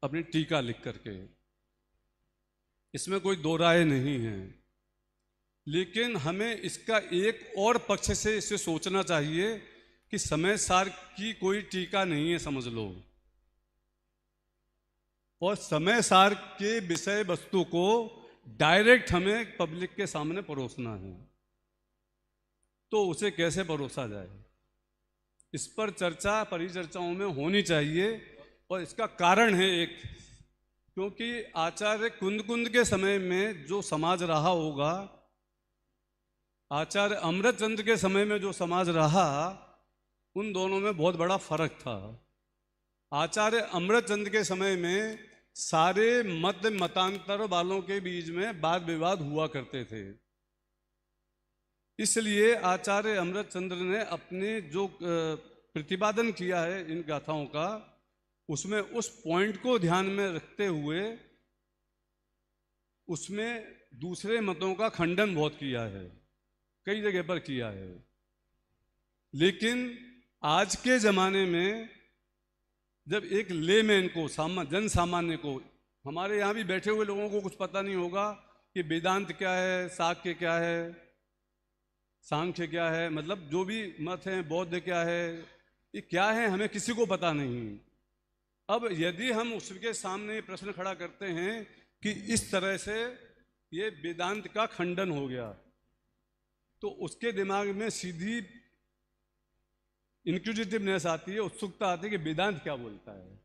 अपनी टीका लिख करके। इसमें कोई दो राय नहीं है, लेकिन हमें इसका एक और पक्ष से इसे सोचना चाहिए कि समय सार की कोई टीका नहीं है, समझ लो। और समय सार के विषय वस्तु को डायरेक्ट हमें पब्लिक के सामने परोसना है, तो उसे कैसे परोसा जाए, इस पर चर्चा परिचर्चाओं में होनी चाहिए। और इसका कारण है एक, क्योंकि आचार्य कुंद कुंद के समय में जो समाज रहा होगा आचार्य अमृतचंद्र के समय में जो समाज रहा उन दोनों में बहुत बड़ा फर्क था। आचार्य अमृतचंद्र के समय में सारे मतांतर वालों के बीच में वाद विवाद हुआ करते थे। इसलिए आचार्य अमृतचंद्र ने अपने जो प्रतिपादन किया है इन गाथाओं का, उसमें उस पॉइंट को ध्यान में रखते हुए उसमें दूसरे मतों का खंडन बहुत किया है, कई जगह पर किया है। लेकिन आज के ज़माने में जब एक लेमैन को, जन सामान्य को, हमारे यहाँ भी बैठे हुए लोगों को कुछ पता नहीं होगा कि वेदांत क्या है, साक्य क्या है, सांख्य क्या है, मतलब जो भी मत हैं, बौद्ध क्या है, ये क्या है, हमें किसी को पता नहीं। अब यदि हम उसके सामने प्रश्न खड़ा करते हैं कि इस तरह से ये वेदांत का खंडन हो गया, तो उसके दिमाग में सीधी इंक्विजिटिवनेस आती है, उत्सुकता आती है कि वेदांत क्या बोलता है,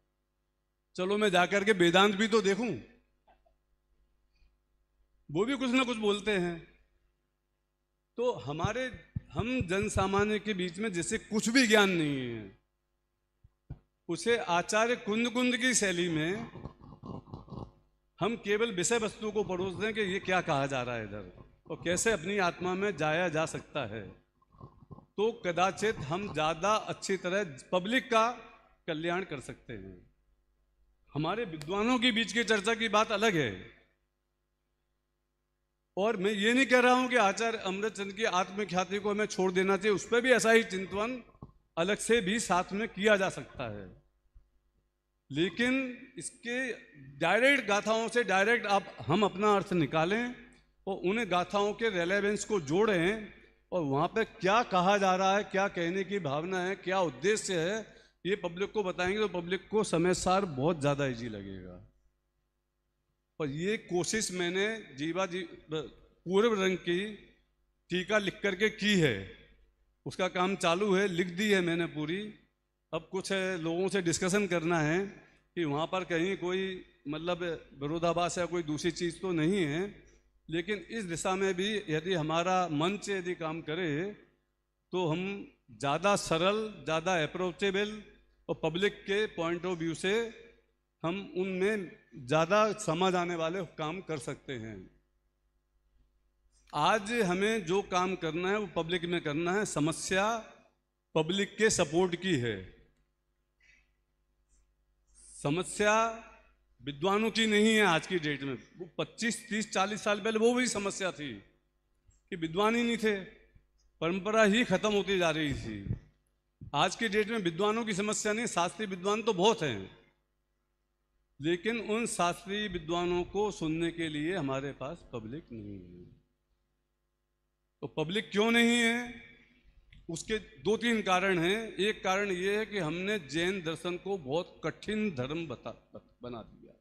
चलो मैं जाकर के वेदांत भी तो देखूं। वो भी कुछ ना कुछ बोलते हैं। तो हम जन सामान्य के बीच में जैसे कुछ भी ज्ञान नहीं है, उसे आचार्य कुंद कुंद की शैली में हम केवल विषय वस्तु को परोस दें कि ये क्या कहा जा रहा है इधर और कैसे अपनी आत्मा में जाया जा सकता है, तो कदाचित हम ज़्यादा अच्छी तरह पब्लिक का कल्याण कर सकते हैं। हमारे विद्वानों के बीच की चर्चा की बात अलग है, और मैं ये नहीं कह रहा हूं कि आचार्य अमृतचंद्र की आत्मख्याति को हमें छोड़ देना चाहिए, उस पर भी ऐसा ही चिंतन अलग से भी साथ में किया जा सकता है। लेकिन इसके डायरेक्ट गाथाओं से डायरेक्ट हम अपना अर्थ निकालें और उन्हें गाथाओं के रेलेवेंस को जोड़ें और वहाँ पे क्या कहा जा रहा है, क्या कहने की भावना है, क्या उद्देश्य है, ये पब्लिक को बताएंगे तो पब्लिक को समय सार बहुत ज़्यादा ईजी लगेगा। और ये कोशिश मैंने जीवा जी पूर्व रंग की टीका लिख करके की है, उसका काम चालू है, लिख दी है मैंने पूरी। अब कुछ लोगों से डिस्कशन करना है कि वहाँ पर कहीं कोई मतलब विरोधाभास या कोई दूसरी चीज़ तो नहीं है, लेकिन इस दिशा में भी यदि हमारा मंच यदि काम करे तो हम ज़्यादा सरल, ज़्यादा अप्रोचेबल और पब्लिक के पॉइंट ऑफ व्यू से हम उनमें ज़्यादा समझ आने वाले काम कर सकते हैं। आज हमें जो काम करना है वो पब्लिक में करना है। समस्या पब्लिक के सपोर्ट की है, समस्या विद्वानों की नहीं है। आज की डेट में वो 25, 30, 40 साल पहले वो भी समस्या थी कि विद्वान ही नहीं थे, परंपरा ही खत्म होती जा रही थी। आज की डेट में विद्वानों की समस्या नहीं, शास्त्रीय विद्वान तो बहुत हैं, लेकिन उन शास्त्रीय विद्वानों को सुनने के लिए हमारे पास पब्लिक नहीं है। तो पब्लिक क्यों नहीं है, उसके 2-3 कारण हैं। एक कारण ये है कि हमने जैन दर्शन को बहुत कठिन धर्म बना दिया,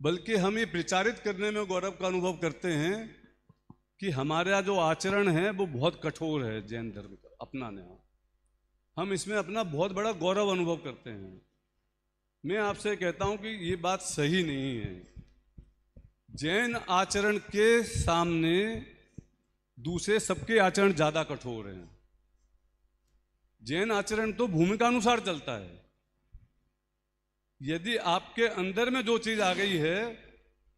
बल्कि हम ये प्रचारित करने में गौरव का अनुभव करते हैं कि हमारा जो आचरण है वो बहुत कठोर है जैन धर्म का अपनाने। हम इसमें अपना बहुत बड़ा गौरव अनुभव करते हैं। मैं आपसे कहता हूं कि ये बात सही नहीं है। जैन आचरण के सामने दूसरे सबके आचरण ज्यादा कठोर हैं। जैन आचरण तो भूमिका अनुसार चलता है। यदि आपके अंदर में जो चीज आ गई है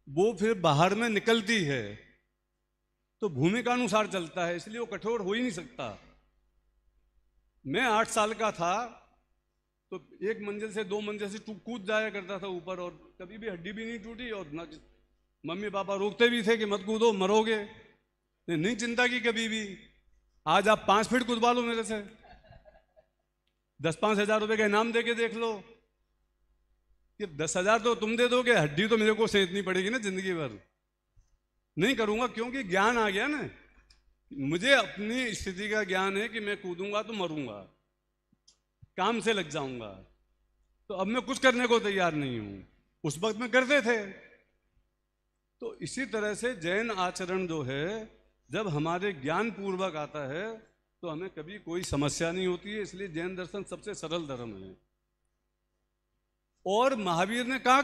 वो फिर बाहर में निकलती है तो भूमिका अनुसार चलता है, इसलिए वो कठोर हो ही नहीं सकता। मैं 8 साल का था तो 1 मंजिल से 2 मंजिल से कूद जाया करता था ऊपर, और कभी भी हड्डी भी नहीं टूटी, और न मम्मी पापा रोकते भी थे कि मत कूदो मरोगे, नहीं चिंता की कभी भी। आज आप 5 फीट कूदवा लो मेरे से, 10-5 हजार रुपए का इनाम दे के देख लो कि 10,000 तो तुम दे दोगे, हड्डी तो मेरे को सेंधनी पड़ेगी ना जिंदगी भर। नहीं करूंगा, क्योंकि ज्ञान आ गया ना, मुझे अपनी स्थिति का ज्ञान है कि मैं कूदूंगा तो मरूंगा, काम से लग जाऊंगा। तो अब मैं कुछ करने को तैयार नहीं हूं, उस वक्त में करते थे। तो इसी तरह से जैन आचरण जो है जब हमारे ज्ञान पूर्वक आता है तो हमें कभी कोई समस्या नहीं होती है। इसलिए जैन दर्शन सबसे सरल धर्म है। और महावीर ने कहा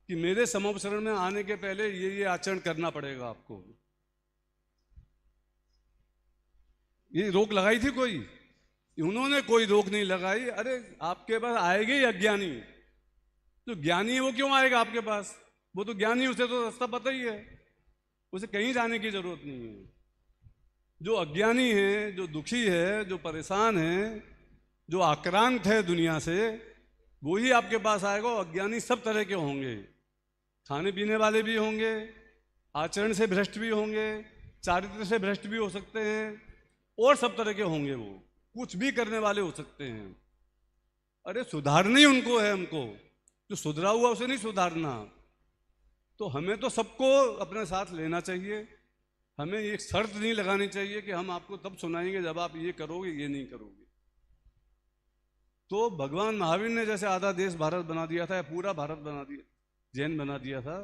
कि मेरे समोपसरण में आने के पहले ये आचरण करना पड़ेगा आपको। ये रोक लगाई थी कोई? उन्होंने कोई रोक नहीं लगाई। अरे आपके पास आएगा ही अज्ञानी, तो ज्ञानी है वो क्यों आएगा आपके पास? वो तो ज्ञानी, उसे तो रास्ता पता ही है, उसे कहीं जाने की जरूरत नहीं है। जो अज्ञानी है, जो दुखी है, जो परेशान है, जो आक्रांत है दुनिया से, वो ही आपके पास आएगा। और अज्ञानी सब तरह के होंगे, खाने पीने वाले भी होंगे, आचरण से भ्रष्ट भी होंगे, चारित्र से भ्रष्ट भी हो सकते हैं, और सब तरह के होंगे। वो कुछ भी करने वाले हो सकते हैं। अरे सुधारना ही उनको है, हमको जो सुधरा हुआ उसे नहीं सुधारना। तो हमें तो सबको अपने साथ लेना चाहिए। हमें एक शर्त नहीं लगानी चाहिए कि हम आपको तब सुनाएंगे जब आप ये करोगे, ये नहीं करोगे। तो भगवान महावीर ने जैसे आधा देश भारत बना दिया था, या पूरा भारत बना दिया, जैन बना दिया था,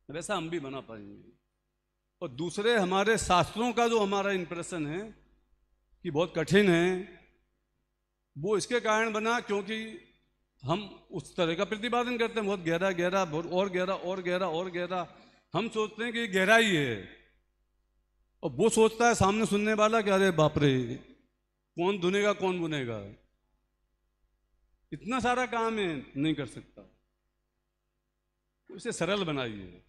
वैसा हम भी बना पाएंगे। और दूसरे हमारे शास्त्रों का जो हमारा इंप्रेशन है कि बहुत कठिन है, वो इसके कारण बना क्योंकि हम उस तरह का प्रतिपादन करते हैं, बहुत गहरा गहरा, बहुत और गहरा और गहरा और गहरा। हम सोचते हैं कि ये गहरा ही है, और वो सोचता है सामने सुनने वाला कि अरे बाप रे, कौन धुनेगा कौन बुनेगा, इतना सारा काम है, नहीं कर सकता। इसे सरल बनाइए।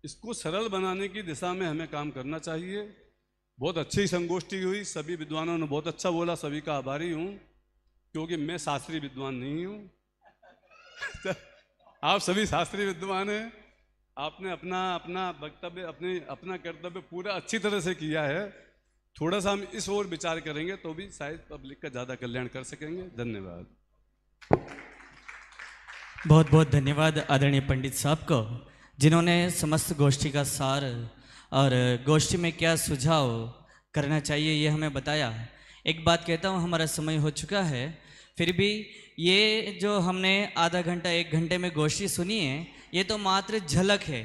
इसको सरल बनाने की दिशा में हमें काम करना चाहिए। बहुत अच्छी संगोष्ठी हुई, सभी विद्वानों ने बहुत अच्छा बोला, सभी का आभारी हूँ, क्योंकि मैं शास्त्रीय विद्वान नहीं हूँ। आप सभी शास्त्रीय विद्वान हैं। आपने अपना अपना वक्तव्य, अपना कर्तव्य पूरा अच्छी तरह से किया है। थोड़ा सा हम इस ओर विचार करेंगे तो भी शायद पब्लिक का ज़्यादा कल्याण कर सकेंगे। धन्यवाद। बहुत बहुत धन्यवाद आदरणीय पंडित साहब को, जिन्होंने समस्त गोष्ठी का सार और गोष्ठी में क्या सुझाव करना चाहिए ये हमें बताया। एक बात कहता हूँ, हमारा समय हो चुका है, फिर भी ये जो हमने आधा घंटा 1 घंटे में गोष्ठी सुनी है, ये तो मात्र झलक है,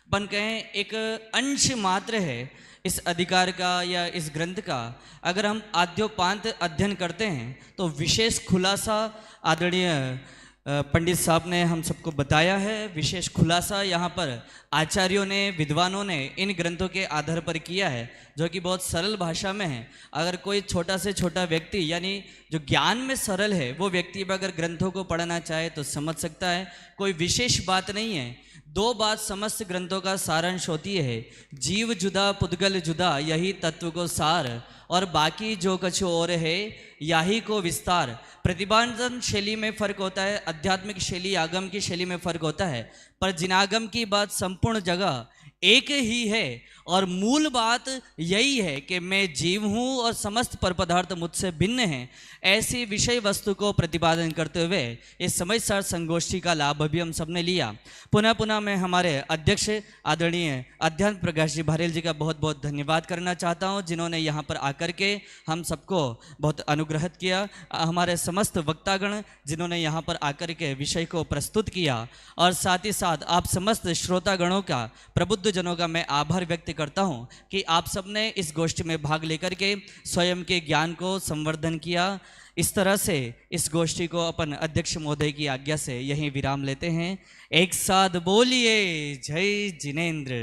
अपन कहें एक अंश मात्र है इस अधिकार का या इस ग्रंथ का। अगर हम आद्योपांत अध्ययन करते हैं तो विशेष खुलासा आदरणीय पंडित साहब ने हम सबको बताया है। विशेष खुलासा यहाँ पर आचार्यों ने, विद्वानों ने इन ग्रंथों के आधार पर किया है, जो कि बहुत सरल भाषा में है। अगर कोई छोटा से छोटा व्यक्ति, यानी जो ज्ञान में सरल है, वो व्यक्ति भी अगर ग्रंथों को पढ़ना चाहे तो समझ सकता है। कोई विशेष बात नहीं है। 2 बात समस्त ग्रंथों का सारांश होती है, जीव जुदा पुद्गल जुदा, यही तत्व को सार, और बाकी जो कछु और है याही को विस्तार। प्रतिपादन शैली में फर्क होता है, आध्यात्मिक शैली, आगम की शैली में फर्क होता है, पर जिनागम की बात संपूर्ण जगह एक ही है। और मूल बात यही है कि मैं जीव हूँ और समस्त पर पदार्थ मुझसे भिन्न हैं। ऐसी विषय वस्तु को प्रतिपादन करते हुए इस समयसार संगोष्ठी का लाभ भी हम सबने लिया। पुनः पुनः मैं हमारे अध्यक्ष आदरणीय अध्यात्म प्रकाश जी भारेल जी का बहुत बहुत धन्यवाद करना चाहता हूँ, जिन्होंने यहाँ पर आकर के हम सबको बहुत अनुग्रहित किया। हमारे समस्त वक्तागण जिन्होंने यहाँ पर आकर के विषय को प्रस्तुत किया, और साथ ही साथ आप समस्त श्रोतागणों का, प्रबुद्ध जनों का मैं आभार व्यक्त करता हूँ कि आप सबने इस गोष्ठी में भाग लेकर के स्वयं के ज्ञान को संवर्धन किया। इस तरह से इस गोष्ठी को अपन अध्यक्ष महोदय की आज्ञा से यहीं विराम लेते हैं। एक साथ बोलिए जय जिनेंद्र।